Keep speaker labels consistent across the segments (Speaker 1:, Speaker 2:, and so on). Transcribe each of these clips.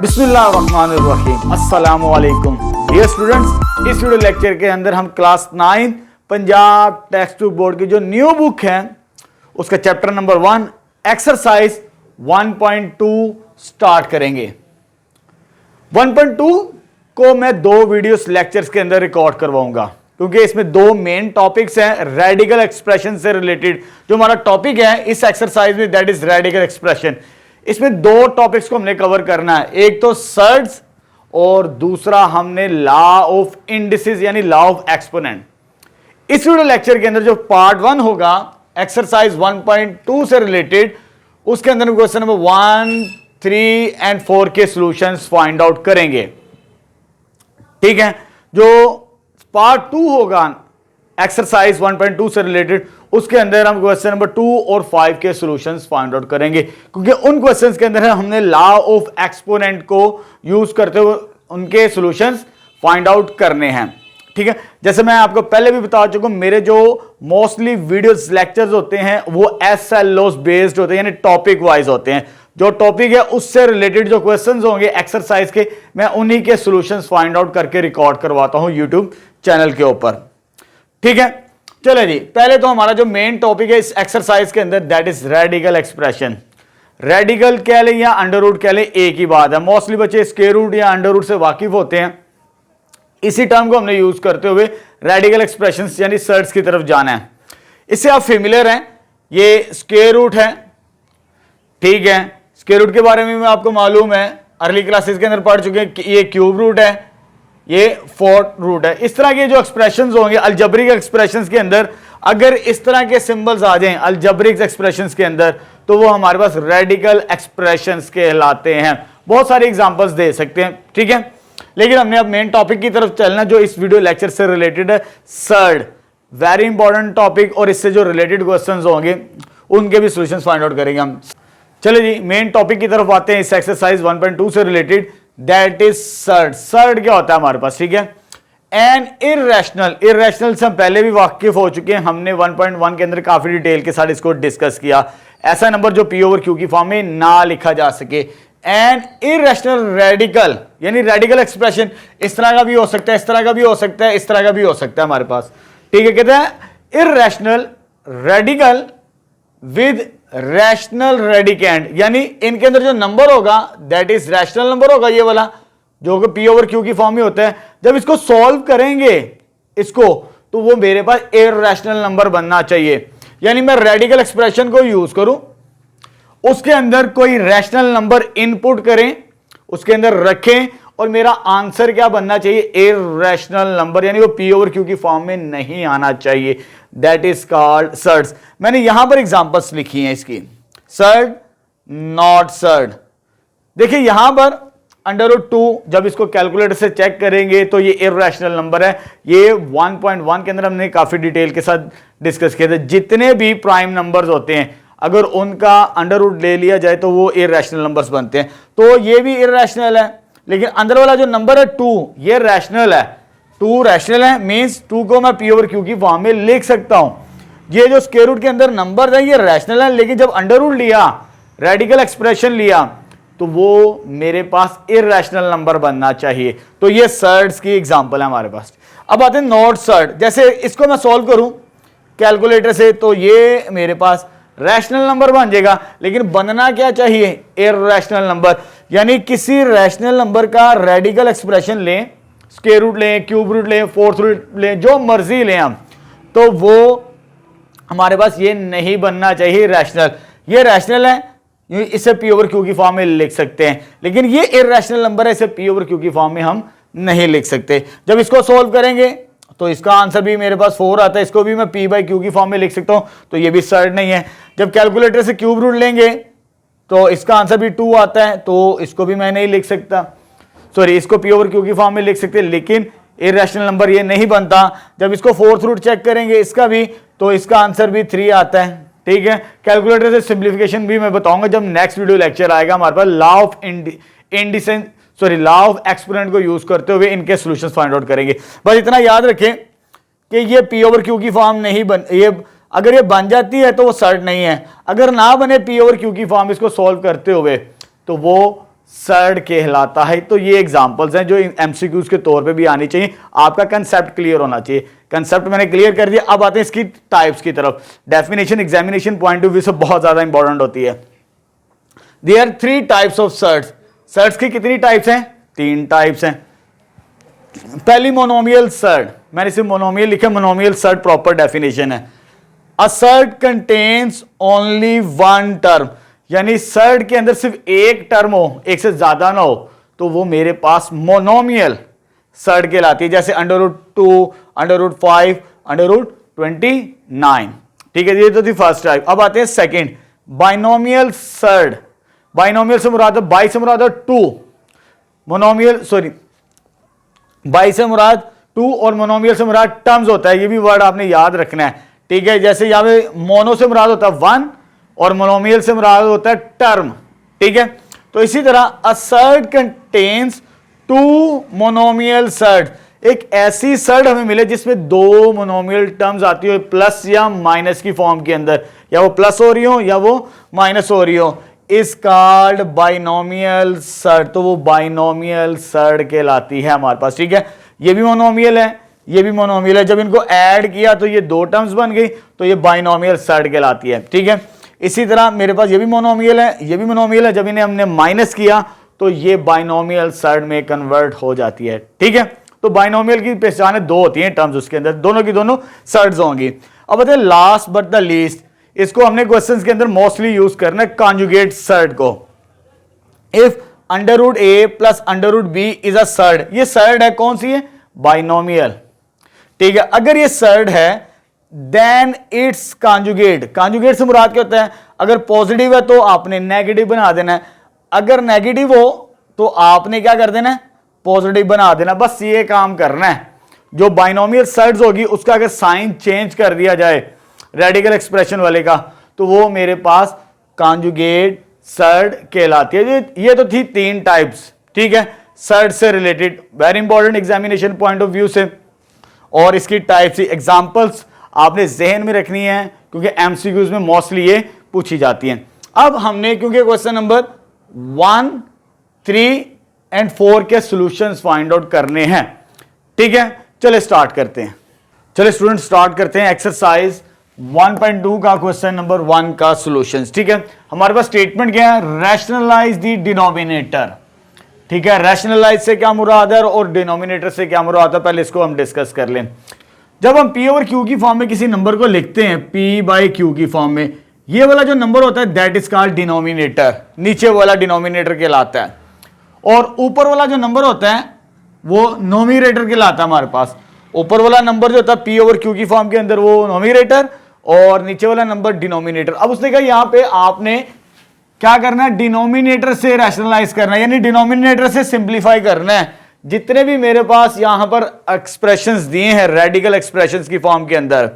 Speaker 1: बिस्मिल्लाहिर्रहमानिर्रहीम अस्सलामु अलैकुम डियर स्टूडेंट्स। इस वीडियो लेक्चर के अंदर हम class 9 Punjab text book board की जो न्यू बुक है उसका चैप्टर नंबर 1 एक्सरसाइज 1.2 स्टार्ट करेंगे। 1.2 को मैं 2 वीडियोस लेक्चर्स के अंदर रिकॉर्ड करवाऊंगा क्योंकि इसमें 2 मेन टॉपिक्स हैं रेडिकल एक्सप्रेशन से रिलेटेड। जो हमारा टॉपिक है इस एक्सरसाइज में दैट इज रेडिकल एक्सप्रेशन। इसमें 2 टॉपिक्स को हमने कवर करना है, एक तो सर्ड्स और दूसरा हमने लॉ ऑफ इंडिसेस यानी लॉ ऑफ एक्सपोनेंट। इस वीडियो लेक्चर के अंदर जो पार्ट 1 होगा एक्सरसाइज 1.2 से रिलेटेड, उसके अंदर क्वेश्चन नंबर 1, 3 एंड 4 के सॉल्यूशंस फाइंड आउट करेंगे। ठीक है, जो पार्ट 2 होगा एक्सरसाइज 1.2 से रिलेटेड उसके अंदर हम क्वेश्चन नंबर 2 और 5 के सॉल्यूशंस फाइंड आउट करेंगे क्योंकि उन क्वेश्चंस के अंदर हमने लॉ ऑफ एक्सपोनेंट को यूज करते हुए उनके सॉल्यूशंस फाइंड आउट करने हैं। ठीक है, जैसे मैं आपको पहले भी बता चुका हूं, मेरे जो मोस्टली वीडियोस लेक्चर्स होते हैं वो एसएलओस बेस्ड होते हैं यानी टॉपिक वाइज होते हैं। जो टॉपिक है उससे रिलेटेड जो क्वेश्चंस होंगे एक्सरसाइज के, मैं उन्हीं के सॉल्यूशंस फाइंड आउट करके रिकॉर्ड करवाता हूं यूट्यूब चैनल के ऊपर। ठीक है, चले जी, पहले तो हमारा जो मेन टॉपिक है इस एक्सरसाइज के अंदर that is radical expression. Radical कह लें या अंडर रूट कह लें एक ही बात है। मोस्टली बच्चे स्क्वायर रूट या अंडर रूट से वाकिफ होते हैं, इसी टर्म को हमने यूज करते हुए रेडिकल एक्सप्रेशंस यानी सर्ड्स की तरफ जाना है। इससे आप फेमिलियर हैं, ये स्क्वायर रूट है। ठीक है, स्क्वायर रूट के बारे में आपको मालूम है, अर्ली क्लासेस के अंदर पढ़ चुके हैं। ये क्यूब रूट है, ये फोर्थ रूट है। इस तरह के जो एक्सप्रेशंस होंगे अलजेब्रिक एक्सप्रेशंस के अंदर, अगर इस तरह के सिंबल्स आ जाएं अलजेब्रिक एक्सप्रेशंस के अंदर तो वो हमारे पास रेडिकल एक्सप्रेशंस कहलाते हैं। बहुत सारे एग्जांपल्स दे सकते हैं। ठीक है, लेकिन हमने अब मेन टॉपिक की तरफ चलना जो इस वीडियो लेक्चर से रिलेटेड है, सर्ड वेरी इंपॉर्टेंट टॉपिक, और इससे जो रिलेटेड क्वेश्चंस होंगे उनके भी सॉल्यूशंस फाइंड आउट करेंगे हम। चलिए जी, मेन टॉपिक की तरफ आते हैं इस एक्सरसाइज 1.2 से related, that is surd. Surd क्या होता है हमारे पास? ठीक है, एन इर्रेशनल। इर्रेशनल से हम पहले भी वाकिफ हो चुके हैं, हमने 1.1 के अंदर काफी डिटेल के साथ इसको डिस्कस किया। ऐसा नंबर जो पी ओवर क्यू की फॉर्म में ना लिखा जा सके। एन इर्रेशनल रेडिकल यानी रेडिकल एक्सप्रेशन इस तरह का भी हो सकता है, इस तरह का भी हो सकता है, इस तरह का भी हो सकता है हमारे पास। ठीक है, कहते हैं irrational radical with rational radicand, यानी इनके अंदर जो नंबर होगा दैट इज रैशनल नंबर होगा, ये वाला जो कि पी ओवर क्यू की फॉर्म में होता है। जब इसको सॉल्व करेंगे इसको तो वो मेरे पास इर्रेशनल नंबर बनना चाहिए। यानी मैं रेडिकल एक्सप्रेशन को यूज करूं, उसके अंदर कोई रैशनल नंबर इनपुट करें, उसके अंदर रखें और मेरा आंसर क्या बनना चाहिए? इर्रेशनल नंबर, यानी वो पी ओवर क्यू की फॉर्म में नहीं आना चाहिए। That is called surds. मैंने यहां पर एग्जांपल्स लिखी हैं इसकी, सर्ड नॉट सर्ड। देखिए यहां पर अंडर रूट 2 जब इसको कैलकुलेटर से चेक करेंगे तो ये इर्रेशनल नंबर है। ये 1.1 के अंदर हमने काफी डिटेल के साथ डिस्कस किया था। जितने भी प्राइम नंबर्स होते हैं अगर उनका अंडर रूट ले लिया जाए तो वो इर्रेशनल नंबर्स बनते हैं। तो ये भी इर्रेशनल है, लेकिन अंदर वाला जो नंबर है 2 ये रैशनल है। 2 रैशनल है, मींस 2 को मैं पी ओवर क्यू की फॉर्म में लिख सकता हूं। ये जो स्क्वायर रूट के अंदर नंबर है ये रैशनल है, लेकिन जब अंडर रूट लिया, रेडिकल एक्सप्रेशन लिया, तो वो मेरे पास इर्रेशनल नंबर बनना चाहिए। तो ये सर्ड्स की एग्जांपल है हमारे पास। अब आते हैं नॉट सर्ड। जैसे इसको मैं सॉल्व करूं कैलकुलेटर से तो ये मेरे पास रैशनल नंबर बन जाएगा, लेकिन बनना क्या चाहिए? Irrational number. यानी किसी रैशनल नंबर का रेडिकल एक्सप्रेशन लें, स्क्वायर रूट लें, क्यूब रूट लें, फोर्थ रूट लें, जो मर्जी लें हम, तो वो हमारे पास ये नहीं बनना चाहिए रैशनल। ये रैशनल है, इसे पी ओवर क्यू की फॉर्म में लिख सकते हैं, लेकिन ये इर्रेशनल नंबर है, इसे पी ओवर क्यू की फॉर्म में हम नहीं लिख सकते। जब इसको सोल्व करेंगे तो इसका आंसर भी मेरे पास 4 आता है, इसको भी मैं पी बाई क्यू की फॉर्म में लिख सकता हूं, तो ये भी सर्ड नहीं है। जब कैलकुलेटर से क्यूब रूट लेंगे तो इसका आंसर भी 2 आता है, तो इसको भी मैं नहीं लिख सकता, सॉरी इसको पी ओवर क्यू की फॉर्म में लिख सकते, लेकिन इर्रेशनल नंबर ये नहीं बनता। जब इसको फोर्थ रूट चेक करेंगे इसका भी, तो इसका आंसर भी 3 आता है। ठीक है, कैलकुलेटर से सिंप्लीफिकेशन भी मैं बताऊंगा जब नेक्स्ट वीडियो लेक्चर आएगा हमारे पास। Law of indices sorry law of exponent को यूज करते हुए इनके सॉल्यूशंस फाइंड आउट करेंगे। बस इतना याद रखें कि ये पी ओवर क्यू की फॉर्म नहीं बन, ये अगर ये बन जाती है तो वो सर्ड नहीं है, अगर ना बने पी ओवर क्यू की फॉर्म इसको सॉल्व करते हुए तो वो सर्ड कहलाता है। तो ये एग्जांपल्स हैं जो एमसीक्यूज के तौर पे भी आनी चाहिए, आपका कंसेप्ट क्लियर होना चाहिए। कंसेप्ट मैंने क्लियर कर दिया, अब आते हैं इसकी टाइप्स की तरफ। Definition examination point of view से बहुत ज्यादा इंपॉर्टेंट होती है। There are 3 types of surds. Surds की कितनी टाइप्स हैं? 3 टाइप्स हैं। पहली मोनोमियल सर्ड, मैंने सिर्फ मोनोमियल लिखा, मोनोमियल सर्ड प्रॉपर डेफिनेशन है। अ सर्ड कंटेन्स ओनली 1 टर्म, यानी सर्ड के अंदर सिर्फ एक टर्म हो, एक से ज्यादा ना हो, तो वो मेरे पास मोनोमियल सर्ड कहलाती है। जैसे √2, √5, √29। ठीक है, ये तो थी फर्स्ट टाइप। अब आते हैं सेकंड, बाइनोमियल सर्ड। बाइनोमियल से मुराद, बाई से मुराद 2, मोनोमियल सॉरी बाई से मुराद 2 और मोनोमियल से मुराद टर्म्स होता है। ये भी वर्ड आपने याद रखना है। ठीक है, जैसे यहां पे मोनो से मुराद होता है 1 और मोनोमियल से मुराद होता है टर्म। ठीक है, तो इसी तरह अ सर्ड कंटेन्स 2 मोनोमियल सर्ड, एक ऐसी सर्ड हमें मिले जिसमें 2 मोनोमियल टर्म्स आती हो, प्लस या माइनस की फॉर्म के अंदर, या वो प्लस हो रही हो या वो माइनस हो रही हो, इज कॉल्ड बाइनोमियल सर्ड। तो वो बाइनोमियल सर्ड कहलाती है हमारे पास। ठीक है, ये भी मोनोमियल है, ये भी मोनोमियल है, जब इनको ऐड किया तो ये 2 टर्म्स बन गई, तो ये बाइनोमियल सर्ड कहलाती है। ठीक है, इसी तरह मेरे पास ये भी मोनोमियल है, ये भी मोनोमियल है, जब इन्हें हमने माइनस किया तो ये बाइनोमियल सर्ड में कन्वर्ट हो जाती है। ठीक है, तो बाइनोमियल की पहचान 2 होती हैं टर्म्स, उसके अंदर दोनों की दोनों सर्ड्स होंगी। अब बताए लास्ट बट द लीस्ट, इसको हमने क्वेश्चंस के अंदर मोस्टली यूज करना है, कॉन्जुगेट सर्ड को। If √a plus √b is a surd, ये सर्ड है, कौन सी है? बाइनोमियल। ठीक है, अगर ये सर्ड है देन इट्स कॉन्जुगेट। कॉन्जुगेट से मुराद क्या होता है? अगर पॉजिटिव है तो आपने नेगेटिव बना देना है, अगर नेगेटिव हो तो आपने क्या कर देना है? पॉजिटिव बना देना। बस ये काम करना है। जो बाइनोमियल सर्ड्स होगी उसका अगर साइन चेंज कर दिया जाए रेडिकल एक्सप्रेशन वाले का, तो वो मेरे पास कॉन्जुगेट सर्ड कहलाती है। ये तो थी 3 टाइप्स। ठीक है, सर्ड से related, very important examination point of view से। और इसकी टाइप्स, एग्जांपल्स आपने जहन में रखनी है क्योंकि एमसीक्यूज में मोस्टली ये पूछी जाती हैं। अब हमने क्योंकि क्वेश्चन नंबर 1, 3 एंड 4 के सॉल्यूशंस फाइंड आउट करने हैं। ठीक है, चले स्टार्ट करते हैं। चले स्टूडेंट स्टार्ट करते हैं एक्सरसाइज 1.2 का क्वेश्चन नंबर 1 का सॉल्यूशंस। ठीक है, हमारे पास स्टेटमेंट क्या है? Rationalise the denominator. ठीक है, रैशनलाइज से क्या मुराद है और डिनोमिनेटर से क्या मुराद है, पहले इसको हम डिस्कस कर लें। जब हम P ओवर Q की फॉर्म में किसी नंबर को लिखते हैं, P/Q की फॉर्म में, ये वाला जो नंबर होता है दैट इज कॉल्ड डिनोमिनेटर, नीचे वाला डिनोमिनेटर कहलाता है, और ऊपर वाला जो नंबर होता है वो नोमिनेटर कहलाता है। हमारे पास ऊपर वाला नंबर जो होता है P ओवर Q की फॉर्म के अंदर वो नोमिनेटर, और नीचे वाला नंबर डिनोमिनेटर। अब उसने कहा यहां पे आपने क्या करना है? डिनोमिनेटर से रैशनलाइज करना है, यानी डिनोमिनेटर से सिंप्लीफाई करना है। जितने भी मेरे पास यहां पर एक्सप्रेशंस दिए हैं रेडिकल एक्सप्रेशंस की फॉर्म के अंदर,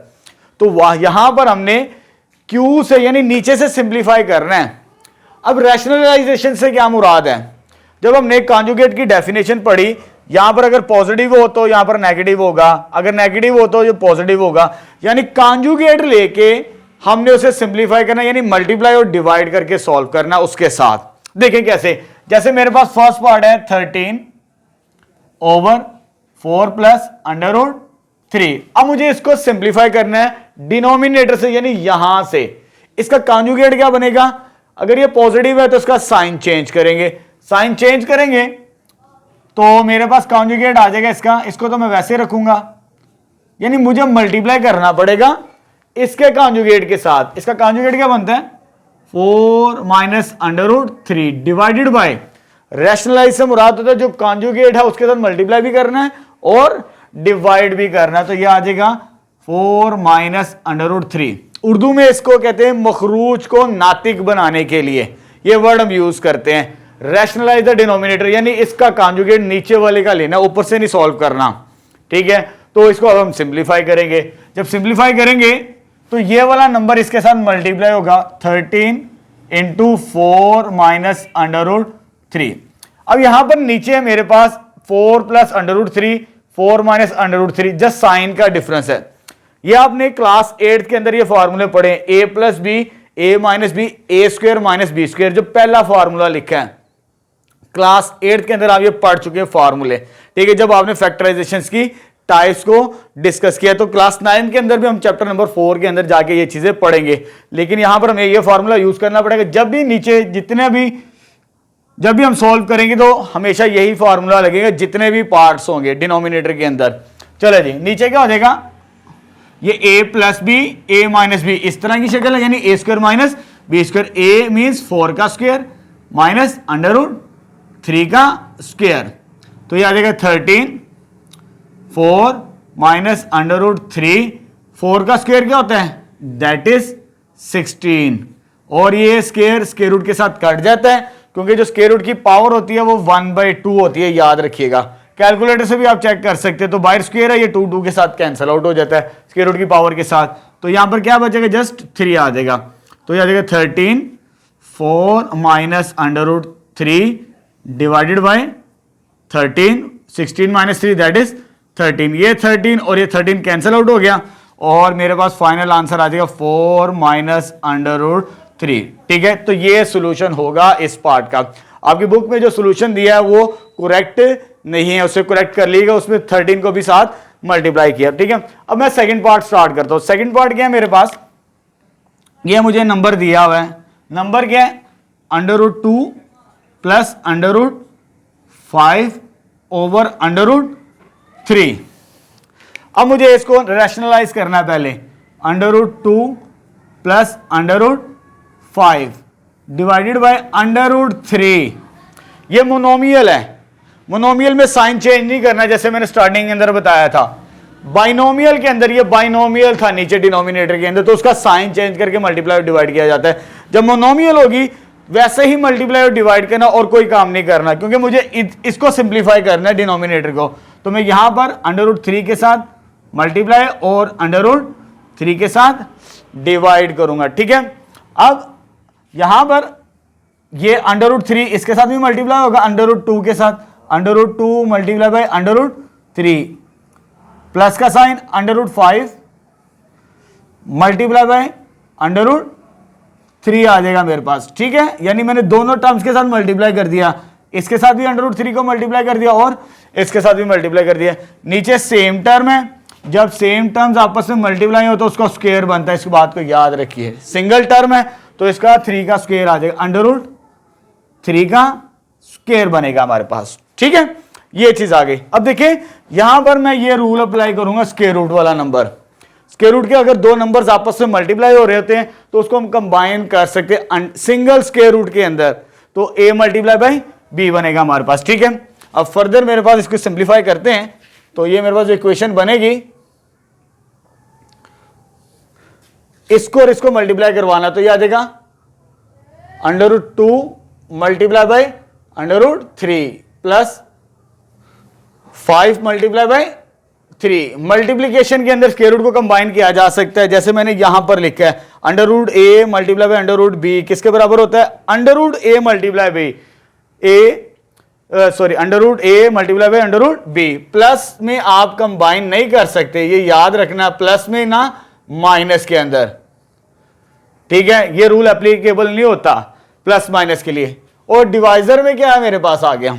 Speaker 1: तो यहां पर हमने Q से यानी नीचे से सिंप्लीफाई करना है। अब रैशनलाइजेशन से क्या मुराद है? जब हमने कॉन्जुगेट की डेफिनेशन पढ़ी, यहां पर अगर पॉजिटिव हो तो यहां पर नेगेटिव होगा, अगर नेगेटिव हो तो ये पॉजिटिव होगा, यानी कॉन्जुगेट लेके हमने उसे सिंप्लीफाई करना, यानी मल्टीप्लाई और डिवाइड करके सॉल्व करना उसके साथ। देखें कैसे, जैसे मेरे पास फर्स्ट पार्ट है 13 ओवर 4 प्लस √3। अब मुझे इसको सिंप्लीफाई करना है डिनोमिनेटर से, यानी यहां से। इसका कॉन्जुगेट क्या बनेगा? अगर ये पॉजिटिव है तो इसका साइन चेंज करेंगे, साइन चेंज करेंगे तो मेरे पास कॉन्जुगेट आ जाएगा इसका। इसको तो मैं वैसे रखूंगा, यानी मुझे मल्टीप्लाई करना पड़ेगा इसके कॉन्जुगेट के साथ। इसका कॉन्जुगेट क्या बनता है? 4 माइनस √3 डिवाइडेड बाय, रैशनलाइज से मुराद होता है जो कॉन्जुगेट है उसके साथ मल्टीप्लाई भी करना है और डिवाइड भी करना है, तो यह आ जाएगा 4 माइनस √3। उर्दू में इसको कहते हैं मखरूज को नातिक बनाने के लिए ये वर्ड हम यूज करते हैं। रैशनलाइज द डिनोमिनेटर, यानी इसका कॉन्जुगेट नीचे वाले का लेना, ऊपर से नहीं सॉल्व करना। ठीक है, तो इसको अब हम सिंप्लीफाई करेंगे। जब सिंप्लीफाई करेंगे तो ये वाला नंबर इसके साथ मल्टीप्लाई होगा, 13 इंटू 4 माइनस √3। अब यहां पर नीचे है मेरे पास 4 प्लस √3, 4 माइनस √3, जस्ट साइन का डिफरेंस है। ये आपने क्लास 8 के अंदर ये फॉर्मूले पढ़े, a plus b, a minus b, a square minus b square, जो पहला फॉर्मूला लिखा है क्लास 8 के अंदर आप ये पढ़ चुके हैं फॉर्मूले, ठीक है, जब आपने फैक्टराइजेशन की टाइप्स को डिस्कस किया। तो क्लास 9 के अंदर भी हम चैप्टर नंबर 4 के अंदर जाके ये चीजें पढ़ेंगे, लेकिन यहां पर हमें ये फॉर्मूला यूज करना पड़ेगा। जब भी नीचे जब भी हम सॉल्व करेंगे तो हमेशा यही फॉर्मूला लगेगा, जितने भी पार्ट्स होंगे डिनोमिनेटर के अंदर। चलो जी, नीचे क्या हो जाएगा, ये a plus b a minus b, इस तरह की शक्ल है, यानी a square minus b square. A means 4 का स्क्वायर माइनस अंडर रूट 3 का स्क्वायर, तो ये आ जाएगा 13, 4 माइनस अंडर रूट 3, 4 का स्क्वायर क्या होता है, दैट इज 16, और ये स्क्वायर रूट के साथ कट जाता है, क्योंकि जो स्क्वायर रूट की पावर होती है वो 1/2 होती है, याद रखिएगा। कैलकुलेटर से भी आप चेक कर सकते हैं, तो बाहर स्क्वायर है, ये 2 के साथ कैंसिल आउट हो जाता है स्क्वायर रूट की पावर के साथ, तो यहां पर क्या बचेगा, जस्ट 3 आ जाएगा, तो ये आ जाएगा 13, 4 minus under root 3 divided by 13, 16 minus 3 that is 13, ये 13 और ये 13 कैंसिल आउट हो गया, और मेरे पास फाइनल आंसर आ जाएगा 4 माइनस अंडर रूट 3, ठीक है। तो ये सोल्यूशन होगा इस पार्ट का। आपकी बुक में जो सोल्यूशन दिया है वो करेक्ट नहीं है, उससे करेक्ट कर लीजिएगा, उसमें 13 को भी साथ मल्टीप्लाई किया, ठीक है। अब मैं सेकंड पार्ट स्टार्ट करता हूं। सेकंड पार्ट क्या है मेरे पास, ये मुझे नंबर दिया हुआ है, नंबर क्या है, under root 2 plus under root 5 over under root 3। अब मुझे इसको रैशनलाइज करना है पहले, under root 2 plus under root 5 divided by under root 3। ये मोनोमियल है, मोनोमियल में साइन चेंज नहीं करना, जैसे मैंने स्टार्टिंग के अंदर बताया था। बाइनोमियल के अंदर ये बाइनोमियल था नीचे डिनोमिनेटर के अंदर, तो उसका साइन चेंज करके मल्टीप्लाई और डिवाइड किया जाता है। जब मोनोमियल होगी वैसे ही मल्टीप्लाई और डिवाइड करना, और कोई काम नहीं करना, क्योंकि मुझे इसको सिंप्लीफाई करना है डिनोमिनेटर को। तो मैं यहां पर अंडर रूट 3 के साथ मल्टीप्लाई और अंडर रूट 3 के साथ डिवाइड करूंगा, ठीक है। अब यहां पर ये अंडर रूट 3 इसके साथ भी मल्टीप्लाई होगा, अंडर रूट 2 के साथ, under root 2 multiply by under root 3, plus का sign under root 5 multiply by under root 3 आ जाएगा मेरे पास, ठीक है। यानी मैंने दोनों टर्म्स के साथ मल्टीप्लाई कर दिया, इसके साथ भी अंडर रूट 3 को मल्टीप्लाई कर दिया और इसके साथ भी मल्टीप्लाई कर दिया। नीचे सेम टर्म है, जब सेम टर्म्स आपस में मल्टीप्लाई हो तो उसका स्क्वायर बनता है, इस बात को याद रखिए। सिंगल टर्म है तो इसका 3 का स्क्वायर आ जाएगा, अंडर रूट 3 का स्क्वायर बनेगा हमारे पास, ठीक है। ये चीज आ गई। अब देखिए यहां पर मैं ये रूल अप्लाई करूंगा, स्क्वायर रूट वाला नंबर, स्क्वायर रूट के अगर दो नंबर्स आपस में मल्टीप्लाई हो रहे होते हैं तो उसको हम कंबाइन कर सकते हैं सिंगल स्क्वायर रूट के अंदर, तो a मल्टीप्लाई बाई b बनेगा हमारे पास, ठीक है। अब फर्दर मेरे पास इसको सिंप्लीफाई करते हैं, तो ये मेरे पास जो इक्वेशन बनेगी, इसको और इसको मल्टीप्लाई करवाना, तो ये आ जाएगा under root 2 multiply by under root 3 plus 5 multiply by 3। Multiplication के अंदर स्क्वायर रूट को कंबाइन किया जा सकता है, जैसे मैंने यहां पर लिखा है under root a multiply by under root b किसके बराबर होता है, under root a multiply by under root a multiply by under root b. Plus में आप कंबाइन नहीं कर सकते, ये याद रखना, प्लस में ना माइनस के अंदर, ठीक है। ये रूल एप्लीकेबल नहीं होता प्लस माइनस के लिए। और डिवाइजर में क्या है मेरे पास आ गया,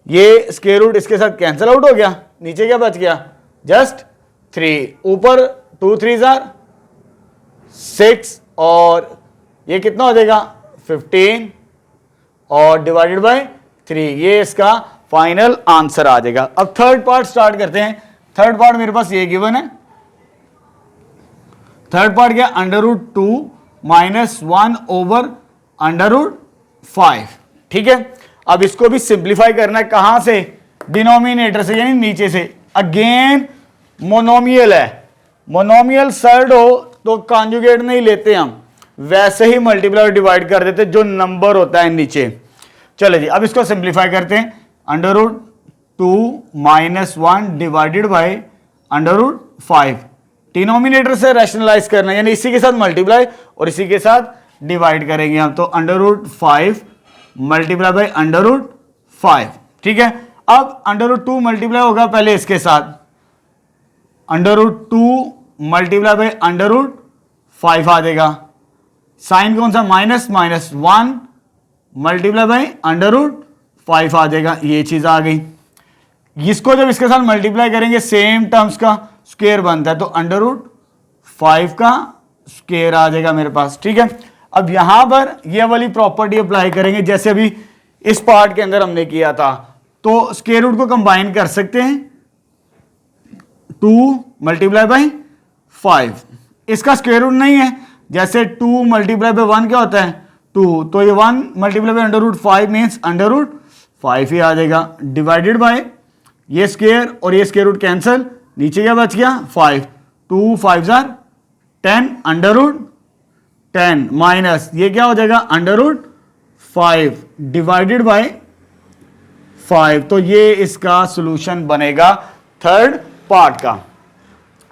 Speaker 1: ये स्क्वायर रूट इसके साथ कैंसिल आउट हो गया, नीचे क्या बच गया, जस्ट 3, ऊपर 2 3 6 और ये कितना हो जाएगा 15 और डिवाइडेड बाय 3, ये इसका फाइनल आंसर आ जाएगा। अब थर्ड पार्ट स्टार्ट करते हैं। थर्ड पार्ट मेरे पास ये गिवन है, थर्ड पार्ट क्या, under root 2 minus 1 over under root 5, ठीक है। अब इसको भी सिंप्लीफाई करना है, कहां से, डिनोमिनेटर से, यानी नीचे से। अगेन मोनोमियल है, मोनोमियल सर्ड हो तो कॉन्जुगेट नहीं लेते हम, वैसे ही मल्टीप्लाई और डिवाइड कर देते जो नंबर होता है नीचे। चलो जी, अब इसको सिंप्लीफाई करते हैं, under root 2 minus 1 divided by under root 5। Denominator से रैशनलाइज करना, यानी इसी के साथ मल्टीप्लाई और इसी के साथ डिवाइड करेंगे हम, तो under root 5 multiply by under root 5, ठीक है। अब अंडर रूट 2 मल्टीप्लाई होगा पहले इसके साथ, under root 2 multiply by under root 5 आ जाएगा, साइन कौन सा, minus minus 1 multiply by under root 5 आ जाएगा, ये चीज आ गई। इसको जब इसके साथ मल्टीप्लाई करेंगे सेम टर्म्स का स्क्वायर बनता है, तो √5 का स्क्वायर आ जाएगा मेरे पास, ठीक है। अब यहां पर ये वाली प्रॉपर्टी अप्लाई करेंगे जैसे अभी इस पार्ट के अंदर हमने किया था, तो स्क्वायर रूट को कंबाइन कर सकते हैं, 2 × 5। इसका स्क्वायर रूट नहीं है, जैसे 2 × 1 क्या होता है 2, तो ये 1 × √5 मीन्स √5 ही आ जाएगा, डिवाइडेड बाय ये स्क्वायर और ये स्क्वायर रूट कैंसिल, नीचे क्या बच गया 5, 2 5 10 √10 माइनस ये क्या हो जाएगा √5 डिवाइडेड बाय 5। तो ये इसका सॉल्यूशन बनेगा थर्ड पार्ट का,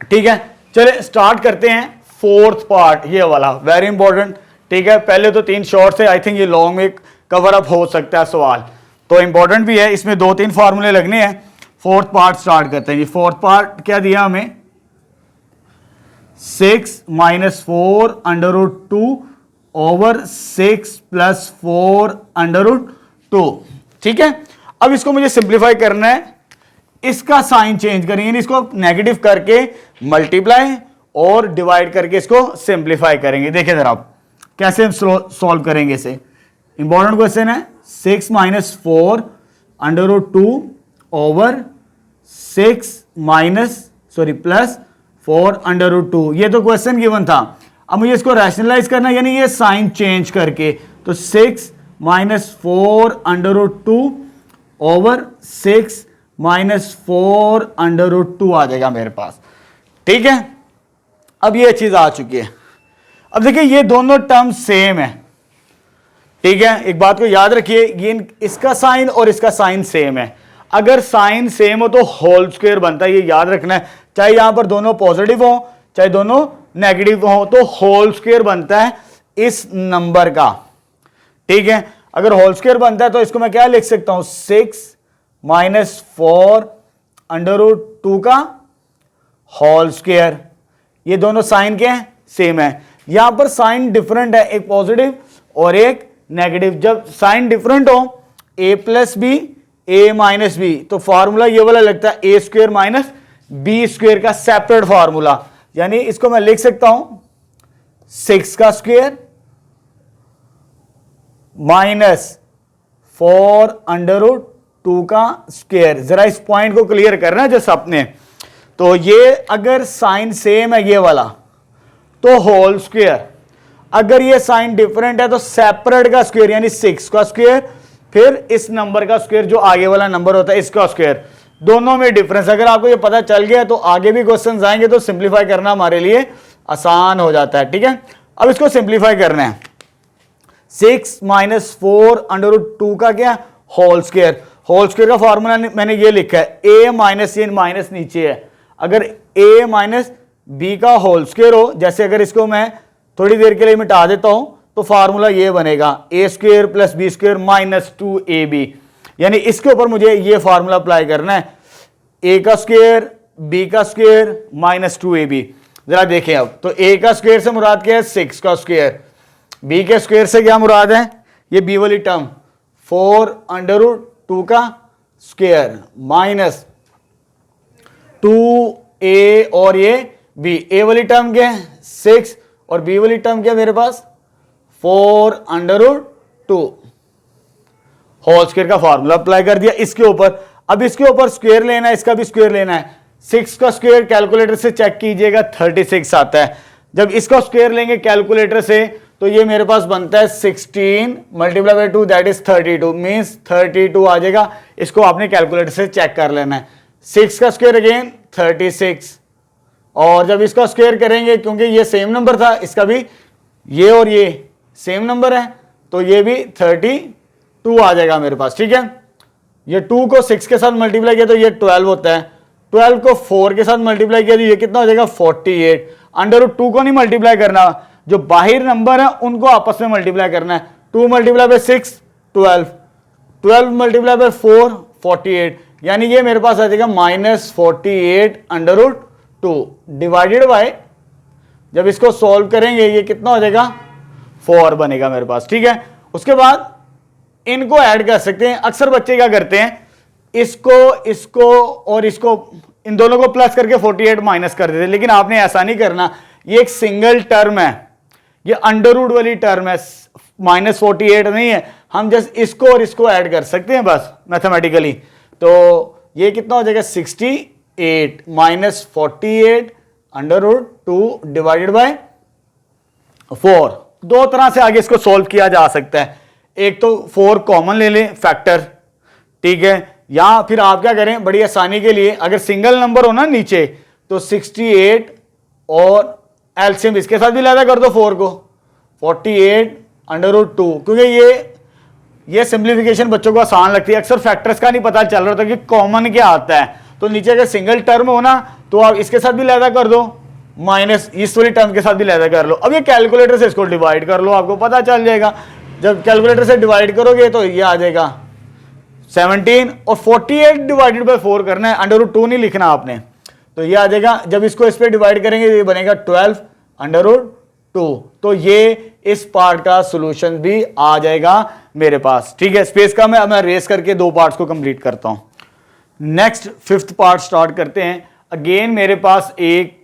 Speaker 1: ठीक है। चलिए स्टार्ट करते हैं फोर्थ पार्ट, ये वाला वेरी इंपॉर्टेंट, ठीक है। पहले तो 3 शॉर्ट से, आई थिंक ये लॉन्ग में कवर अप हो सकता है सवाल, तो इंपॉर्टेंट भी है, इसमें 2-3 फार्मूले लगने हैं। फोर्थ पार्ट स्टार्ट करते हैं जी। फोर्थ पार्ट क्या दिया हमें, 6 - 4 √2 ओवर 6 + 4 √2, ठीक है। अब इसको मुझे सिंप्लीफाई करना है, इसका साइन चेंज करेंगे, इसको नेगेटिव करके मल्टीप्लाई और डिवाइड करके इसको सिंप्लीफाई करेंगे। देखिए जरा आप कैसे सॉल्व करेंगे इसे, इंपॉर्टेंट क्वेश्चन है। 6 - 4 √2 ओवर 6 प्लस 4 √2, ये तो क्वेश्चन गिवन था। अब मुझे इसको रैशनलाइज करना, यानी ये साइन चेंज करके, तो 6 - 4 √2 ओवर 6 - 4 √2 आ जाएगा मेरे पास, ठीक है। अब ये चीज आ चुकी है। अब देखिए ये दोनों टर्म सेम है, ठीक है। एक बात को याद रखिए, ये इसका साइन और इसका साइन सेम है। अगर साइन सेम हो तो होल स्क्वायर बनता है, ये याद रखना है। चाहे यहां पर दोनों पॉजिटिव हो चाहे दोनों नेगेटिव हो, तो होल स्क्वायर बनता है इस नंबर का, ठीक है। अगर होल स्क्वायर बनता है तो इसको मैं क्या लिख सकता हूं, 6 - 4 √2 का होल स्क्वायर। ये दोनों साइन के हैं, सेम है। यहां पर साइन डिफरेंट है, एक पॉजिटिव और एक नेगेटिव। जब साइन डिफरेंट हो, a + b a - b, तो फॉर्मूला ये वाला लगता है a² - b² का सेपरेट फॉर्मूला। यानी इसको मैं लिख सकता हूं 6 का स्क्वायर माइनस 4 √2 का स्क्वायर। जरा इस पॉइंट को क्लियर करना है जैसे अपने, तो ये अगर साइन सेम है ये वाला तो होल स्क्वायर, अगर ये साइन डिफरेंट है तो सेपरेट का स्क्वायर, यानी 6 का स्क्वायर फिर इस नंबर का स्क्वायर जो आगे वाला नंबर होता है इसका स्क्वायर। दोनों में डिफरेंस अगर आपको ये पता चल गया तो आगे भी क्वेश्चन आएंगे तो सिंप्लीफाई करना हमारे लिए आसान हो जाता है, ठीक है। अब इसको सिंप्लीफाई करना है, 6 - 4 √2 का क्या होल स्क्वायर। होल स्क्वायर का फॉर्मूला मैंने ये लिखा है, a - ये माइनस नीचे है, अगर a - b का होल स्क्वायर हो, जैसे अगर इसको मैं थोड़ी देर के लिए मिटा देता हूं तो फार्मूला ये बनेगा a² + b² - 2ab। यानी इसके ऊपर मुझे ये फार्मूला अप्लाई करना है, a का स्क्वायर b का स्क्वायर - 2ab। जरा देखें अब, तो a का स्क्वायर से मुराद क्या है 6 का स्क्वायर, b के स्क्वायर से क्या मुराद है ये b वाली टर्म 4 √2 का स्क्वायर माइनस 2a और ये b। a वाली टर्म क्या है 6 और b वाली टर्म क्या है मेरे पास 4 √2। होल स्क्वायर का फॉर्मूला अप्लाई कर दिया इसके ऊपर। अब इसके ऊपर स्क्वायर लेना है, इसका भी स्क्वायर लेना है। 6 का स्क्वायर कैलकुलेटर से चेक कीजिएगा 36 आता है। जब इसका स्क्वायर लेंगे कैलकुलेटर से तो ये मेरे पास बनता है 16 × 2 दैट इज 32 मीन्स 32 आ जाएगा। इसको आपने कैलकुलेटर से चेक कर लेना है। 6 का स्क्वायर अगेन 36, और जब इसका स्क्वायर करेंगे क्योंकि ये सेम नंबर था, इसका भी ये और ये सेम नंबर है तो ये भी 32 आ जाएगा मेरे पास, ठीक है। ये 2 को 6 के साथ मल्टीप्लाई किया तो ये 12 होता है, 12 को 4 के साथ मल्टीप्लाई किया तो ये कितना हो जाएगा 48। √2 को नहीं मल्टीप्लाई करना, जो बाहर नंबर है उनको आपस में मल्टीप्लाई करना है। 2 × 6 12, 12 × 4 48, यानी ये मेरे पास आ जाएगा -48 √2 डिवाइडेड बाय, जब इसको सॉल्व करेंगे ये कितना हो जाएगा 4 बनेगा मेरे पास, ठीक है। उसके बाद इनको ऐड कर सकते हैं। अक्सर बच्चे क्या करते हैं, इसको और इसको, इन दोनों को प्लस करके 48 माइनस कर देते हैं, लेकिन आपने ऐसा नहीं करना। ये एक सिंगल टर्म है, ये अंडर रूट वाली टर्म है, -48 नहीं है। हम जस्ट इसको और इसको ऐड कर सकते हैं बस मैथमेटिकली। तो ये कितना हो जाएगा, 68 minus 48 under root 2 divided by 4। दो तरह से आगे इसको सॉल्व किया जा सकता है। एक तो 4 कॉमन ले लें फैक्टर, ठीक है, या फिर आप क्या करें बड़ी आसानी के लिए, अगर सिंगल नंबर हो ना नीचे, तो 68 और एलसीएम इसके साथ भी लैदा कर दो 4 को, 48 अंडर रूट 2। क्योंकि ये सिंप्लीफिकेशन बच्चों को आसान लगती है, अक्सर फैक्टर्स का नहीं पता चल रहा होता कि कॉमन क्या आता है। तो नीचे अगर सिंगल टर्म हो ना, तो आप इसके साथ भी लैदा कर दो, माइनस इस वाली टर्म के साथ भी लैदा कर लो। अब ये कैलकुलेटर से इसको डिवाइड कर लो, आपको पता चल जाएगा। जब कैलकुलेटर से डिवाइड करोगे तो ये आ जाएगा 17, और 48 डिवाइडेड बाय 4 करना है, अंडर रूट 2 नहीं लिखना आपने। तो ये आ जाएगा, जब इसको इस पे डिवाइड करेंगे ये बनेगा 12 अंडर रूट 2। तो ये इस पार्ट का सॉल्यूशन भी आ जाएगा मेरे पास, ठीक है। स्पेस का मैं रेस करके 2 पार्ट्स को कंप्लीट करता हूं। नेक्स्ट 5th पार्ट स्टार्ट करते हैं। अगेन मेरे पास एक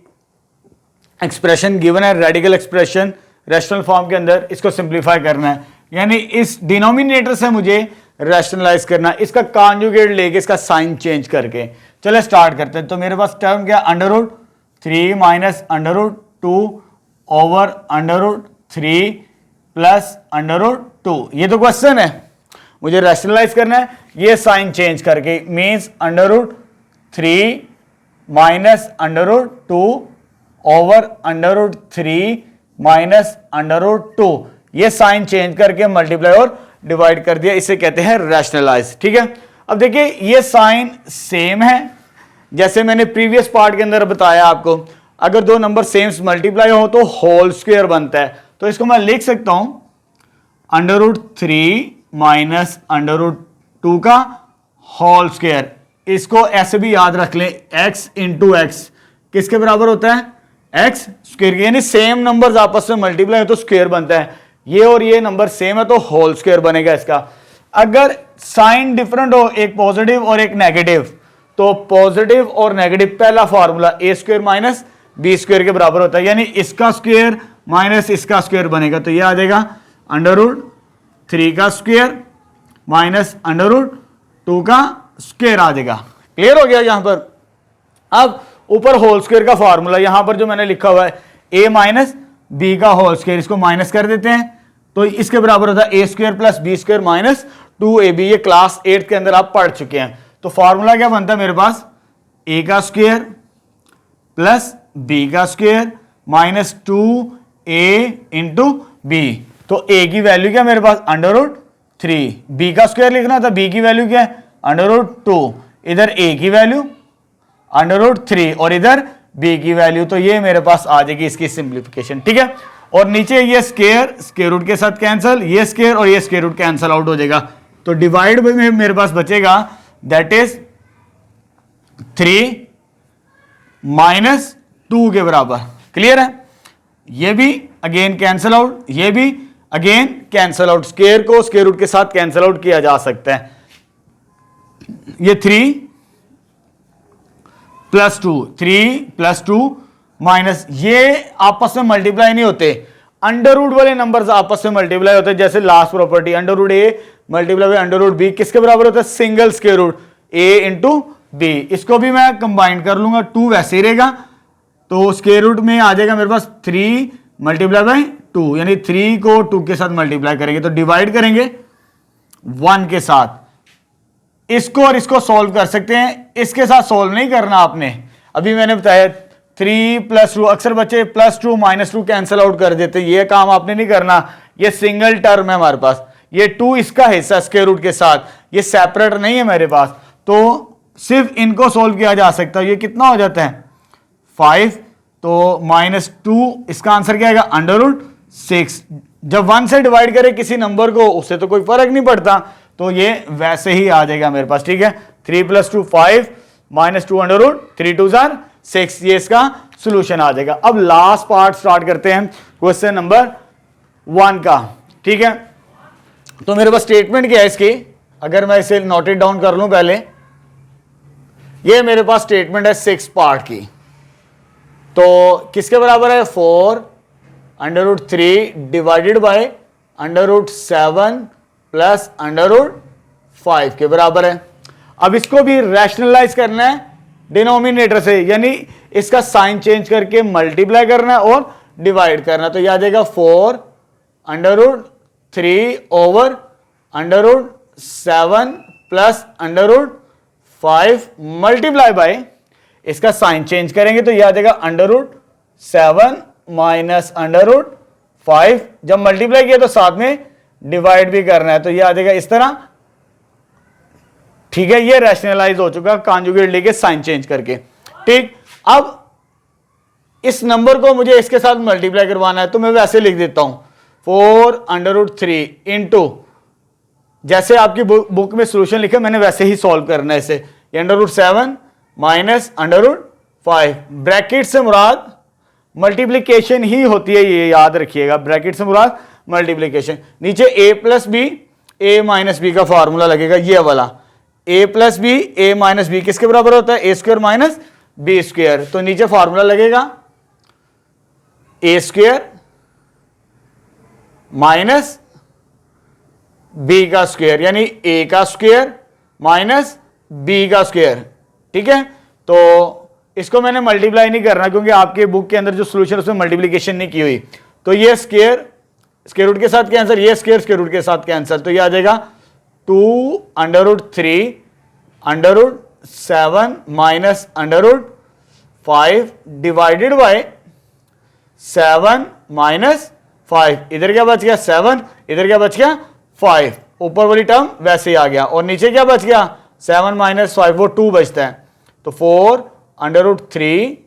Speaker 1: एक्सप्रेशन गिवन है, रेडिकल एक्सप्रेशन रैशनल फॉर्म के अंदर। इसको सिंप्लीफाई करना है, यानी इस डिनोमिनेटर से मुझे रैशनलाइज करना है, इसका कॉन्जुगेट लेके इसका साइन चेंज करके। चले स्टार्ट करते हैं। तो मेरे पास टर्म क्या, under root 3 minus under root 2 over under root 3 plus under root 2। ये तो क्वेश्चन है, मुझे रैशनलाइज करना है। ये साइन चेंज करके means under root 3 minus under root 2 over under root 3 minus under root 2। ये साइन चेंज करके मल्टीप्लाई और डिवाइड कर दिया, इसे कहते हैं रैशनलाइज, ठीक है। अब देखिए ये साइन सेम है, जैसे मैंने प्रीवियस पार्ट के अंदर बताया आपको, अगर दो नंबर सेम मल्टीप्लाई हो तो होल स्क्वायर बनता है। तो इसको मैं लिख सकता हूं under root 3 minus under root 2 का होल स्क्वायर। इसको ऐसे भी याद रख लें, x इंटू एक्स किसके बराबर होता है, एक्स स्क्वायर, यानी सेम नंबर्स आपस में मल्टीप्लाई हो तो स्क्वायर बनता है। ये और ये नंबर सेम है तो होल स्क्वायर बनेगा इसका। अगर साइन डिफरेंट हो, एक पॉजिटिव और एक नेगेटिव, तो पॉजिटिव और नेगेटिव पहला फॉर्मूला ए स्क्वायर माइनस बी स्क्वायर के बराबर होता है, यानी इसका स्क्वायर माइनस इसका स्क्वायर बनेगा। तो ये आ जाएगा अंडर रूट 3 का स्क्वायर माइनस अंडर रूट 2 का स्क्वायर आ जाएगा। क्लियर हो गया यहां पर। अब ऊपर होल स्क्वायर का फॉर्मूला, यहां पर जो मैंने लिखा हुआ है ए माइनस बी का होल स्क्वायर, इसको माइनस कर देते हैं तो इसके बराबर होता है a square plus b square minus 2ab। ये क्लास 8 के अंदर आप पढ़ चुके हैं। तो फॉर्मूला क्या बनता है मेरे पास, ए का स्क्वायर प्लस बी का square minus 2a into b. तो ए की वैल्यू क्या मेरे पास अंडर रूट 3, बी का स्क्वायर लिखना था, बी की वैल्यू क्या है अंडर रूट 2, इधर ए की वैल्यू अंडर रूट 3 और इधर बी की वैल्यू। तो ये मेरे पास आ जाएगी इसकी सिंप्लीफिकेशन, ठीक है। और नीचे ये स्क्वायर रूट के साथ कैंसिल, ये स्क्वायर और ये स्क्वायर रूट कैंसिल आउट हो जाएगा। तो डिवाइड में मेरे पास बचेगा दैट इज 3 माइनस 2 के बराबर। क्लियर है। ये भी अगेन कैंसिल आउट, ये भी अगेन कैंसिल आउट, स्क्वायर को स्क्वायर रूट के साथ कैंसिल आउट किया जा सकता है। ये 3 प्लस 2, 3 प्लस 2 माइनस, ये आपस में मल्टीप्लाई नहीं होते, अंडर रूट वाले नंबर्स आपस में मल्टीप्लाई होते हैं। जैसे last property under root a multiply by under root b किसके बराबर होता है, single square root a into b. इसको भी मैं कंबाइन कर लूंगा, 2 वैसे ही रहेगा, तो स्क्वायर रूट में आ जाएगा मेरे पास 3 मल्टीप्लाई बाय 2, यानी 3 को 2 के साथ मल्टीप्लाई करेंगे तो डिवाइड करेंगे 1 के साथ। इसको और इसको सॉल्व कर सकते हैं, इसके साथ सॉल्व नहीं करना आपने। अभी मैंने बताया 3 प्लस 2, अक्सर बच्चे प्लस 2 माइनस 2 कैंसिल आउट कर देते हैं, ये काम आपने नहीं करना। ये सिंगल टर्म है हमारे पास, ये 2 इसका हिस्सा स्क्वायर रूट के साथ, ये सेपरेट नहीं है मेरे पास, तो सिर्फ इनको सॉल्व किया जा सकता है। ये कितना हो जाता है 5, तो -2, इसका आंसर क्या आएगा अंडर रूट 6। जब 1 से डिवाइड करें किसी नंबर को उससे तो कोई फर्क नहीं पड़ता, तो ये वैसे ही आ जाएगा मेरे पास, ठीक है। 3 प्लस 2 5 माइनस 2 अंडर रूट 3 2 6, ये इसका सोल्यूशन आ जाएगा। अब लास्ट पार्ट स्टार्ट करते हैं क्वेश्चन नंबर 1 का, ठीक है। तो मेरे पास स्टेटमेंट क्या है इसकी, अगर मैं इसे नोटेड डाउन कर लूं पहले, ये मेरे पास स्टेटमेंट है 6 पार्ट की। तो किसके बराबर है, 4√3 डिवाइडेड बाय √7 प्लस √5 के बराबर है। अब इसको भी रैशनलाइज करना है डिनोमिनेटर से, यानी इसका साइन चेंज करके मल्टीप्लाई करना है और डिवाइड करना है। तो यह आ जाएगा 4√3 ओवर √7 प्लस √5 मल्टीप्लाई बाय, इसका साइन चेंज करेंगे तो यह आ जाएगा √7 माइनस √5। जब मल्टीप्लाई किया तो साथ में डिवाइड भी करना है, तो यह आ जाएगा इस तरह। ठीक है, ये रैशनलाइज हो चुका कॉन्जुगेट लेके साइन चेंज करके। ठीक, अब इस नंबर को मुझे इसके साथ मल्टीप्लाई करवाना है, तो मैं वैसे लिख देता हूं 4√3 इंटू, जैसे आपकी बुक में सॉल्यूशन लिखे मैंने वैसे ही सॉल्व करना है इसे। √7 माइनस √5, ब्रैकेट से मुराद मल्टीप्लीकेशन ही होती है, ये याद रखिएगा, ब्रैकेट से मुराद मल्टीप्लीकेशन। नीचे a plus b, a minus b का फॉर्मूला लगेगा, ये वाला a plus b, a minus b किसके बराबर होता है, a square minus b square. तो नीचे फॉर्मूला लगेगा a स्क्वायर माइनस बी का स्क्वायर, यानी a का स्क्वायर माइनस b का स्क्वायर। ठीक है, तो इसको मैंने मल्टीप्लाई नहीं करना क्योंकि आपके बुक के अंदर जो सॉल्यूशन उसमें मल्टीप्लिकेशन नहीं की हुई। तो ये स्क्वायर स्क्वायर रूट के साथ कैंसिल, ये स्क्वायर स्क्वायर रूट के साथ कैंसिल, तो ये आ जाएगा 2√3 √7 माइनस √5 डिवाइडेड बाय 7 माइनस 5। इधर क्या बच गया 7, इधर क्या बच गया 5, ऊपर वाली टर्म वैसे ही आ गया, और नीचे क्या बच गया 7 माइनस 5, वो 2 बचता है। तो 4√3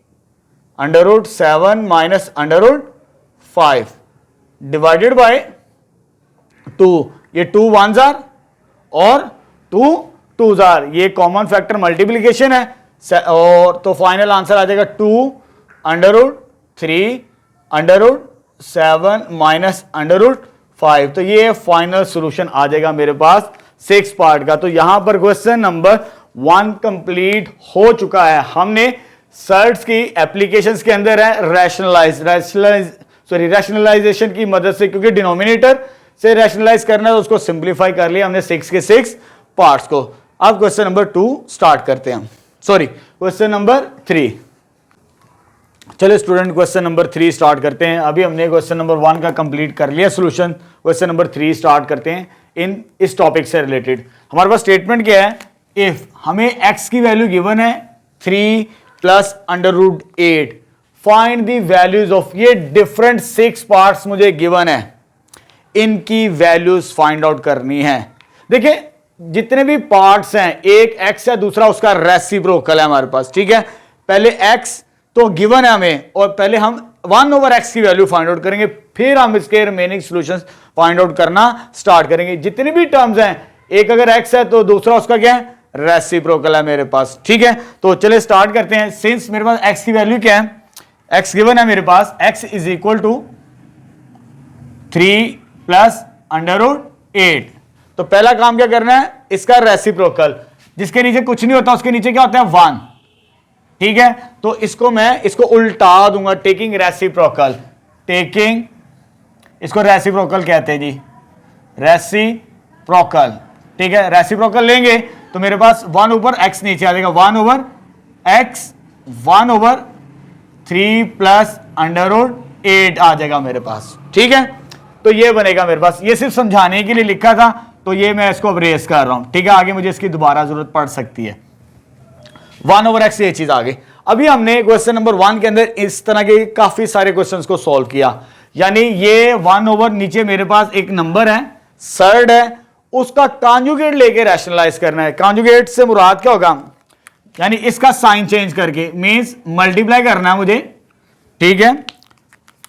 Speaker 1: √7 माइनस √5 डिवाइडेड बाय 2, ये 2 1s आर और 2 2s आर, ये कॉमन फैक्टर मल्टीप्लीकेशन है। और तो फाइनल आंसर आ जाएगा 2√3 √7 माइनस √5। तो ये फाइनल सॉल्यूशन आ जाएगा मेरे पास 6 पार्ट का। तो यहां पर क्वेश्चन नंबर 1 कंप्लीट हो चुका है। हमने सर्ट्स की एप्लीकेशंस के अंदर है रैशनलाइजेशन की मदद से, क्योंकि डिनोमिनेटर से रैशनलाइज करना है तो उसको सिंप्लीफाई कर लिया हमने 6 के 6 पार्ट्स को। अब क्वेश्चन नंबर 2 स्टार्ट करते हैं, क्वेश्चन नंबर 3। चलिए स्टूडेंट, क्वेश्चन नंबर 3 स्टार्ट करते हैं। अभी हमने क्वेश्चन नंबर 1 का कंप्लीट कर लिया सॉल्यूशन, क्वेश्चन नंबर 3 स्टार्ट करते हैं इस टॉपिक से रिलेटेड। हमारे पास स्टेटमेंट क्या है, इफ हमें x की वैल्यू गिवन है 3 plus √8, find the values of, ये डिफरेंट 6 पार्ट्स मुझे गिवन है, इनकी वैल्यूज फाइंड आउट करनी है। देखिए जितने भी पार्ट्स हैं, एक x है, दूसरा उसका रेसिप्रोकल है हमारे पास। ठीक है, पहले x तो गिवन है हमें, और पहले हम 1/x की वैल्यू फाइंड आउट करेंगे, फिर हम इसके रिमेनिंग सॉल्यूशंस फाइंड आउट करना स्टार्ट करेंगे। जितने भी टर्म्स हैं, एक अगर x है तो दूसरा उसका क्या है, रेसिप्रोकल है मेरे पास। ठीक है, तो चलिए स्टार्ट करते हैं। सिंस मेरे पास x की वैल्यू क्या है, x गिवन है मेरे पास, x is equal to 3 plus √8। तो पहला काम क्या करना है, इसका रेसिप्रोकल, जिसके नीचे कुछ नहीं होता उसके नीचे क्या होता है 1। ठीक है, तो इसको उल्टा दूंगा, टेकिंग रेसिप्रोकल, इसको रेसिप्रोकल कहते हैं जी, रेसिप्रोकल। ठीक है, रेसिप्रोकल लेंगे तो मेरे पास 1 ऊपर x नीचे आ जाएगा, 1/x 1/3 प्लस √8 आ जाएगा मेरे पास। ठीक है, तो ये बनेगा मेरे पास, ये सिर्फ समझाने के लिए लिखा था, तो ये मैं इसको अरेज कर रहा हूं। ठीक है, आगे मुझे इसकी दोबारा जरूरत पड़ सकती है। 1/x ये चीज आ गई। अभी हमने क्वेश्चन नंबर 1 के अंदर इस तरह के काफी सारे क्वेश्चंस को सॉल्व किया, यानी ये 1 नीचे मेरे पास एक नंबर है, सर्ड है, उसका कॉन्जुगेट लेके रैशनलाइज करना है। कॉन्जुगेट से मुराद क्या होगा, यानी इसका साइन चेंज करके, मींस मल्टीप्लाई करना है मुझे। ठीक है,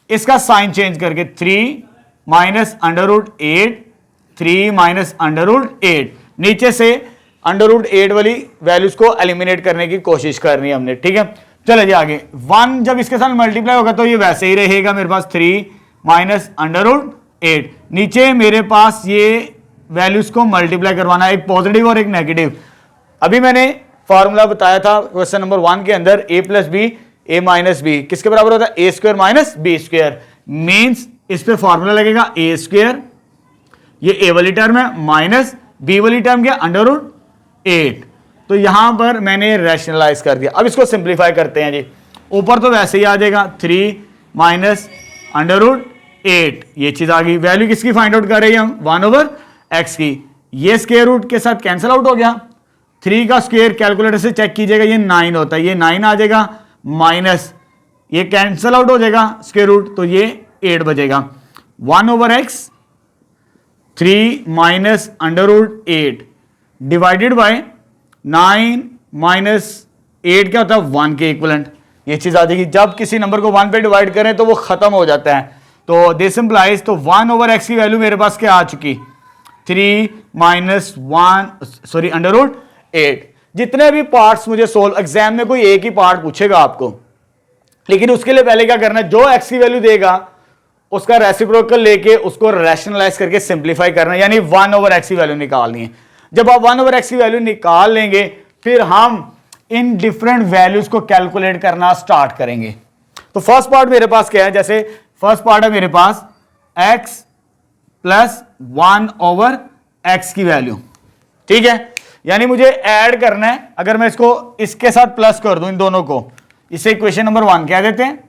Speaker 1: इसका साइन चेंज करके 3 माइनस √8, 3 माइनस √8, नीचे से √8 वाली वैल्यूज को एलिमिनेट करने की कोशिश करनी है हमने। ठीक है, चले जी आगे। 1 जब इसके साथ मल्टीप्लाई होगा तो ये वैसे ही रहेगा मेरे पास, 3 माइनस √8, नीचे मेरे पास ये वैल्यूज को मल्टीप्लाई करवाना है, एक पॉजिटिव और एक नेगेटिव। अभी मैंने फॉर्मूला बताया था क्वेश्चन नंबर 1 के अंदर, a plus b a minus b किसके बराबर होता है, a square minus b square. Means इस पे फॉर्मूला लगेगा ए स्क्वायर, ये ए वाली टर्म है, माइनस बी वाली टर्म क्या, अंडर रूट 8। तो यहां पर मैंने रैशनलाइज कर दिया। अब इसको सिंप्लीफाई करते हैं जी। ऊपर तो वैसे ही आ जाएगा 3 माइनस अंडर रूट 8, ये चीज आ गई। वैल्यू किसकी फाइंड आउट कर रहे हैं हम, 1/x की। ये स्क्वायर रूट के साथ कैंसिल आउट हो गया। 3 का स्क्वायर कैलकुलेटर से चेक कीजिएगा, ये 9 होता है, ये 9 आ जाएगा, माइनस ये कैंसिल आउट हो जाएगा स्क्वायर रूट, तो ये 8 बचेगा। 1/x 3 minus under root 8 divided by 9 minus 8 क्या होता है, 1 के इक्वलेंट। ये चीज आ जाएगी। जब किसी नंबर को 1 पे डिवाइड करें तो वो खत्म हो जाता है। तो दिस इंप्लाइज, तो 1/x की वैल्यू मेरे पास क्या आ चुकी, 3 माइनस 1 अंडर रूट 8। जितने भी पार्ट्स मुझे सोल्व, एग्जाम में कोई एक ही पार्ट पूछेगा आपको, लेकिन उसके लिए पहले क्या करना है, जो x की वैल्यू देगा उसका रेसिप्रोकल लेके उसको रैशनलाइज करके सिंप्लीफाई करना है, यानी 1/x की वैल्यू निकालनी है। जब आप 1/x की वैल्यू निकाल लेंगे फिर हम इन डिफरेंट वैल्यूज को कैलकुलेट करना स्टार्ट करेंगे। तो फर्स्ट पार्ट मेरे पास क्या है, जैसे फर्स्ट पार्ट है मेरे पास x प्लस 1/x की वैल्यू, ठीक है। यानी मुझे ऐड करना है। अगर मैं इसको इसके साथ प्लस कर दूं, इन दोनों को, इसे इक्वेशन नंबर 1 कह देते हैं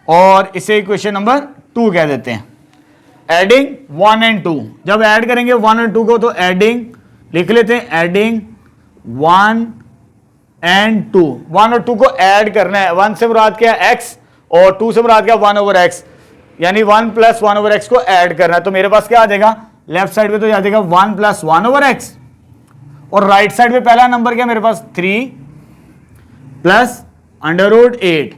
Speaker 1: और इसे इक्वेशन नंबर 2 कह देते हैं। एडिंग 1 एंड 2, जब ऐड करेंगे 1 और 2 को तो एडिंग लिख लेते हैं, एडिंग 1 एंड 2। 1 और 2 को ऐड करना है। 1 से मुराद क्या है, x, और 2 से मुराद क्या, 1/x, यानी 1 प्लस 1/x को ऐड करना है। तो मेरे पास क्या आ जाएगा, लेफ्ट साइड पे तो आ जाएगा 1 प्लस 1/x, और राइट साइड पे पहला नंबर क्या मेरे पास, 3 प्लस अंडर रूट 8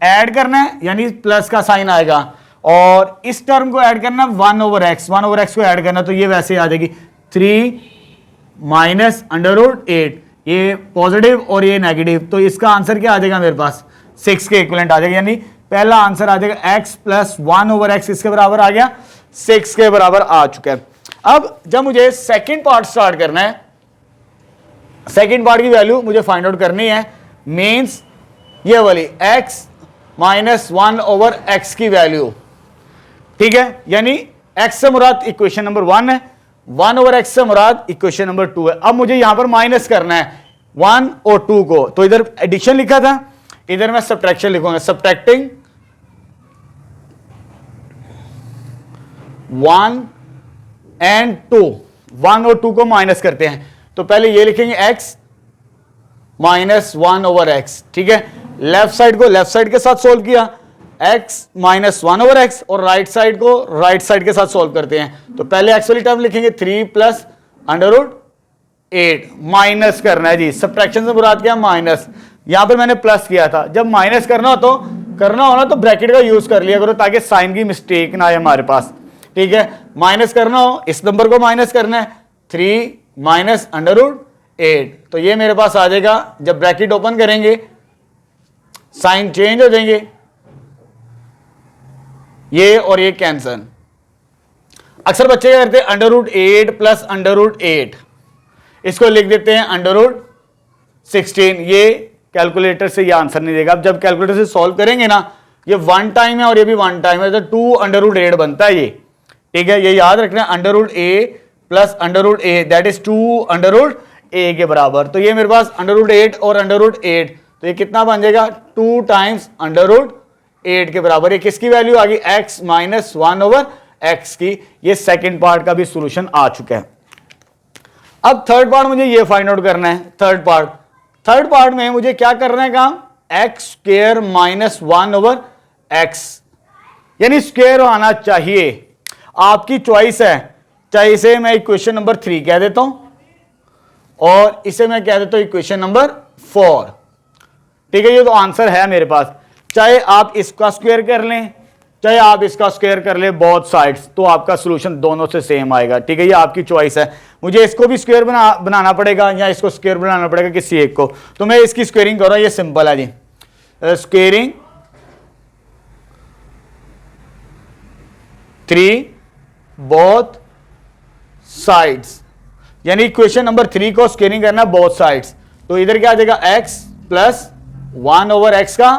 Speaker 1: ऐड करना है, यानी प्लस का साइन आएगा, और इस टर्म को ऐड करना 1/x को ऐड करना, तो ये वैसे आ जाएगी 3 माइनस अंडर रूट 8, ये पॉजिटिव और ये नेगेटिव। तो इसका आंसर क्या आ जाएगा मेरे पास, 6 के इक्विवेलेंट आ जाएगा। यानी पहला आंसर आ जाएगा x प्लस 1/x इसके बराबर आ गया, 6 के बराबर आ चुका है। अब जब मुझे सेकेंड पार्ट स्टार्ट करना है, सेकेंड पार्ट की वैल्यू मुझे फाइंड आउट करनी है, मीन्स ये वाली x माइनस 1/x की वैल्यू, ठीक है। यानी x से मुराद इक्वेशन नंबर 1 है, 1/x से मुराद इक्वेशन नंबर 2 है। अब मुझे यहां पर माइनस करना है 1 और 2 को, तो इधर एडिशन लिखा था, इधर मैं सब्ट्रैक्शन लिखूंगा, सब्ट्रैक्टिंग 1 एंड 2, 1 और 2 को माइनस करते हैं। तो पहले ये लिखेंगे x माइनस 1/x, ठीक है। लेफ्ट साइड को लेफ्ट साइड के साथ सोल्व किया, x माइनस 1/x, और राइट साइड को राइट साइड के साथ सोल्व करते हैं। तो पहले x वाली टर्म लिखेंगे 3 प्लस अंडर रूट 8, माइनस करना है जी, सब्ट्रैक्शन से मुराद क्या, माइनस। यहां पर मैंने प्लस किया था, जब माइनस करना हो तो ब्रैकेट का यूज कर लिया करो ताकि साइन की मिस्टेक ना आए हमारे पास, ठीक है। माइनस करना हो, इस नंबर को माइनस करना है, 3 माइनस अंडर रूट 8, तो ये मेरे पास आ जाएगा। जब ब्रैकेट ओपन करेंगे साइन चेंज हो जाएंगे, ये और ये कैंसल। अक्सर बच्चे क्या करते हैं, under root 8 plus under root 8, इसको लिख देते हैं अंडर रूट 16। ये कैलकुलेटर से ये आंसर नहीं देगा। अब जब कैलकुलेटर से सॉल्व करेंगे ना, ये 1 टाइम है और ये भी 1 टाइम है, तो 2 अंडर रूट 8 बनता है ये, ठीक है। ये याद रखना, under root a plus under root a that is 2 under root a के बराबर। तो ये मेरे पास अंडर रूट 8 और अंडर रूट 8, तो ये कितना बन जाएगा, 2 टाइम्स अंडर रूट 8 के बराबर। ये किसकी वैल्यू आ गई, x माइनस 1/x की। ये सेकेंड पार्ट का भी सोल्यूशन आ चुका है। अब थर्ड पार्ट मुझे ये फाइंड आउट करना है। थर्ड पार्ट में मुझे क्या करना है काम, x स्क्वायर माइनस 1/x, यानी स्क्वायर आना चाहिए, आपकी चॉइस है। चाहे इसे मैं इक्वेशन नंबर 3 कह देता हूं और इसे मैं कह देता हूं इक्वेशन नंबर 4, ठीक है। ये तो आंसर है मेरे पास। चाहे आप इसका स्क्वायर कर लें, चाहे आप इसका स्क्वायर कर ले, बोथ साइड्स, तो आपका सोल्यूशन दोनों से सेम आएगा, ठीक है। ये आपकी चॉइस है। मुझे इसको भी स्क्वायर बनाना पड़ेगा या इसको स्क्वायर बनाना पड़ेगा, किसी एक को, तो मैं इसकी स्क्वायरिंग कर रहा हूं। ये सिंपल है जी, स्क्वायरिंग 3 बोथ साइड्स, यानी इक्वेशन नंबर 3 को स्क्वेयरिंग करना बोथ साइड्स। तो इधर क्या आ जाएगा x प्लस 1/x का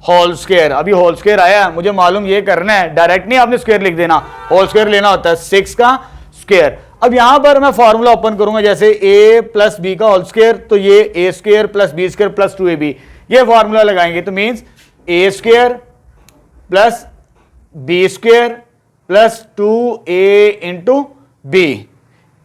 Speaker 1: होल स्क्वायर। अभी होल स्क्वायर आया, मुझे मालूम ये करना है, डायरेक्ट नहीं आपने स्क्वायर लिख देना, होल स्क्वायर लेना होता है 6 का स्क्वायर। अब यहां पर मैं फॉर्मूला ओपन करूंगा, जैसे a प्लस बी का होल स्क्वायर, तो ये a square plus b square plus 2ab, ये फॉर्मूला लगाएंगे तो means a square plus b square plus 2a into b.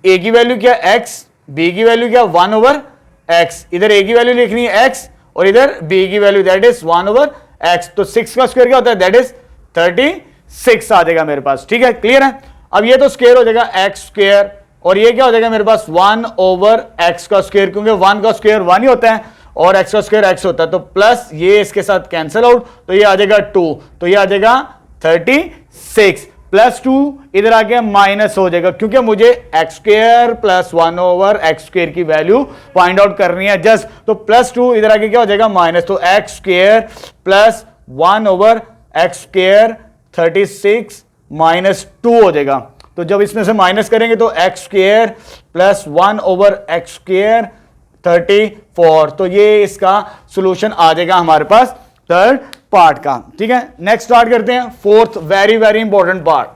Speaker 1: a की वैल्यू क्या x, b की वैल्यू क्या 1/x, इधर a की वैल्यू लिखनी है x और इधर b की वैल्यू दैट इज 1/x। तो 6 का स्क्वायर क्या होता है, दैट इज 36 आ जाएगा मेरे पास। ठीक है, क्लियर है। अब ये तो स्क्वायर हो जाएगा x स्क्वायर और ये क्या हो जाएगा मेरे पास 1/x का स्क्वायर, क्योंकि 1 का स्क्वायर 1 ही होता है और x का स्क्वायर x होता है। तो प्लस ये इसके साथ कैंसिल आउट, तो ये आ जाएगा 2, तो ये आ जाएगा 36 प्लस 2 इधर आ गया माइनस हो जाएगा, क्योंकि मुझे x square plus 1/x square की वैल्यू फाइंड आउट करनी है जस्ट। तो प्लस 2 इधर आके क्या हो जाएगा माइनस, तो x square plus 1/x square 36 माइनस 2 हो जाएगा। तो जब इसमें से माइनस करेंगे तो x square plus 1/x square 34, तो ये इसका सॉल्यूशन आ जाएगा हमारे पास थर्ड पार्ट का। ठीक है, नेक्स्ट स्टार्ट करते हैं fourth, very very important part.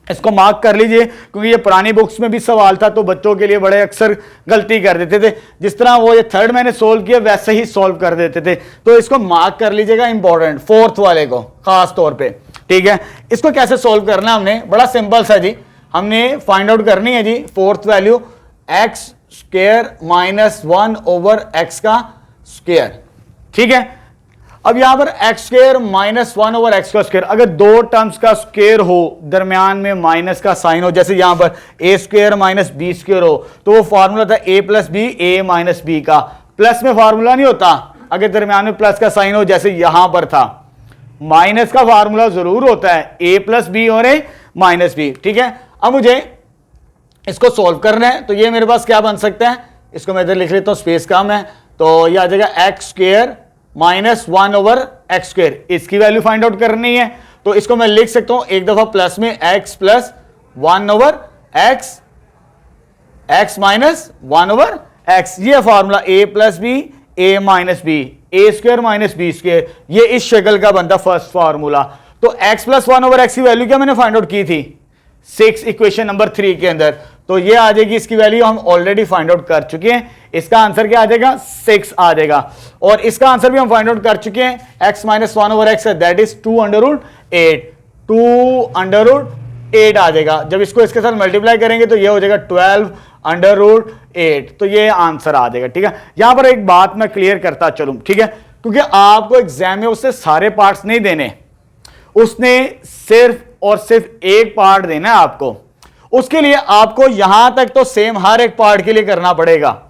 Speaker 1: इसको मार्क कर लीजिए, क्योंकि ये पुरानी बुक्स में भी सवाल था तो बच्चों के लिए बड़े अक्सर गलती कर देते थे, जिस तरह वो ये थर्ड मैंने सोल्व किया वैसे ही सोल्व कर देते थे। तो इसको मार्क कर लीजिएगा इंपॉर्टेंट, फोर्थ वाले को खास तौर पे। ठीक है, इसको कैसे सोल्व करना है हमने, बड़ा सिंपल सा जी, हमने फाइंड आउट करनी है जी fourth value x square minus 1/x का स्क्वायर। ठीक है, अब यहां पर x स्क्वायर माइनस 1/x का स्क्वायर, अगर दो टर्म्स का स्क्वायर हो दरमियान में माइनस का साइन हो, जैसे यहां पर a square minus b square हो, तो वो फॉर्मूला था a plus b, a minus b का। प्लस में फॉर्मूला नहीं होता अगर दरमियान में प्लस का साइन हो, जैसे यहां पर था। माइनस का फॉर्मूला जरूर होता है a प्लस बी और a माइनस बी। ठीक है, अब मुझे इसको सॉल्व करना है, तो ये मेरे पास क्या बन सकता है, इसको मैं इधर लिख लेता हूं, स्पेस कम है, तो ये आ जाएगा x square minus 1/x square, इसकी वैल्यू फाइंड आउट करनी है। तो इसको मैं लिख सकता हूं एक दफा प्लस में x plus 1/x, x minus 1/x, ये formula a plus b, a minus b, a square minus b square, ये इस शक्ल का बनता फर्स्ट फॉर्मूला। तो x प्लस 1/x की वैल्यू क्या मैंने फाइंड आउट की थी 6 इक्वेशन नंबर 3 के अंदर, तो ये आ जाएगी, इसकी वैल्यू हम ऑलरेडी फाइंड आउट कर चुके हैं। इसका आंसर क्या आ जाएगा 6 आ जाएगा, और इसका आंसर भी हम फाइंड आउट कर चुके हैं, x minus 1/x that is 2√8, 2√8 आ जाएगा। जब इसको इसके साथ मल्टीप्लाई करेंगे तो ये हो जाएगा 12√8, तो ये आंसर आ जाएगा। ठीक है, यहां पर एक बात मैं क्लियर करता चलूं, ठीक है, क्योंकि आपको एग्जाम में उससे सारे पार्ट्स नहीं देने, उसने सिर्फ और सिर्फ एक पार्ट देना है आपको। उसके लिए आपको यहां तक तो सेम हर एक पार्ट के लिए करना पड़ेगा,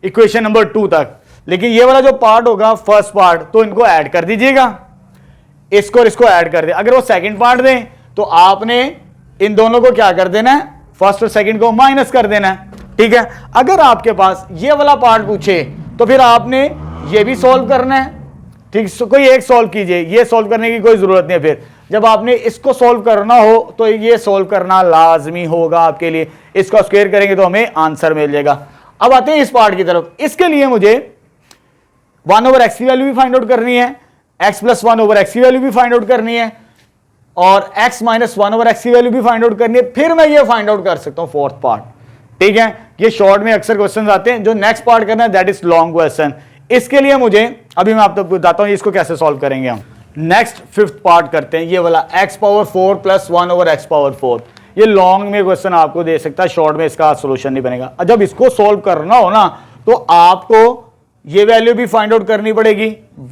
Speaker 1: इक्वेशन नंबर 2 तक, लेकिन ये वाला जो पार्ट होगा फर्स्ट पार्ट, तो इनको ऐड कर दीजिएगा, इसको और इसको ऐड कर दे। अगर वो सेकंड पार्ट दें तो आपने इन दोनों को क्या कर देना है, फर्स्ट और सेकंड को माइनस कर देना है। ठीक है, अगर आपके पास ये वाला पार्ट पूछे तो फिर आपने ये भी सॉल्व करना है। ठीक, कोई एक सॉल्व कीजिए, ये सॉल्व करने की कोई जरूरत नहीं है। फिर जब आपने इसको सॉल्व करना हो तो ये सॉल्व करना लाजमी होगा आपके लिए, इसको स्क्वायर करेंगे तो हमें आंसर मिल जाएगा। अब आते हैं इस पार्ट की तरफ। इसके लिए मुझे 1/x की वैल्यू भी फाइंड आउट करनी है, x प्लस 1/x की वैल्यू भी फाइंड आउट करनी है, और x माइनस 1/x की वैल्यू भी फाइंड आउट करनी है। फिर मैं ये फाइंड आउट कर सकता हूं फोर्थ पार्ट। ठीक है, ये शॉर्ट में अक्सर क्वेश्चन आते हैं, जो नेक्स्ट पार्ट करना है दैट इज लॉन्ग क्वेश्चन। इसके लिए मुझे अभी मैं आपको बताता हूं इसको कैसे सॉल्व करेंगे हम। नेक्स्ट फिफ्थ पार्ट करते हैं, ये वाला x power 4 plus 1/x power 4। ये लॉन्ग में क्वेश्चन आपको दे सकता है, शॉर्ट में इसका सोल्यूशन नहीं बनेगा। जब इसको सॉल्व करना हो ना तो आपको ये वैल्यू भी फाइंड आउट करनी पड़ेगी,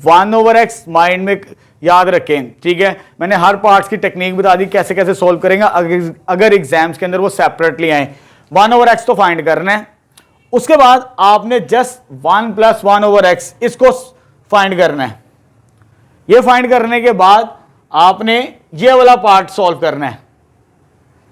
Speaker 1: 1/x माइंड में याद रखें। ठीक है, मैंने हर पार्ट्स की टेक्निक बता दी कैसे कैसे सॉल्व करेंगे, अगर एग्जाम्स के अंदर वो सेपरेटली आए। 1/x तो फाइंड करना है, उसके बाद आपने जस्ट 1 प्लस 1/x इसको फाइंड करना है। ये फाइंड करने के बाद आपने ये वाला पार्ट सॉल्व करना है।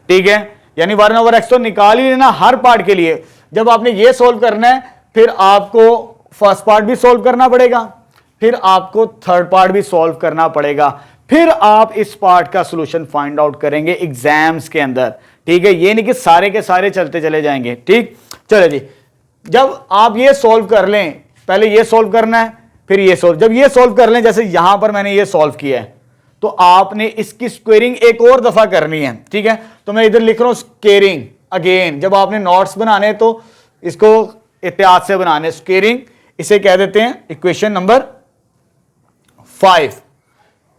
Speaker 1: ठीक है, यानी 1/x तो निकाल ही लेना हर पार्ट के लिए। जब आपने ये सॉल्व करना है फिर आपको फर्स्ट पार्ट भी सॉल्व करना पड़ेगा, फिर आपको थर्ड पार्ट भी सॉल्व करना पड़ेगा, फिर आप इस पार्ट का सॉल्यूशन फाइंड आउट करेंगे एग्जाम्स के अंदर। ठीक है, ये नहीं कि सारे के सारे चलते चले जाएंगे। ठीक, चलो जी, जब आप ये सॉल्व कर लें, पहले ये सॉल्व करना है फिर ये सॉल्व, जब ये सॉल्व कर लें, जैसे यहां पर मैंने ये सॉल्व किया है, तो आपने इसकी स्क्वेयरिंग एक और दफा करनी है। ठीक है, तो मैं इधर लिख रहा हूं स्क्वेयरिंग अगेन। जब आपने नोट्स बनाने तो इसको एहतियात से बनाने, स्क्वेयरिंग इसे कह देते हैं equation number 5,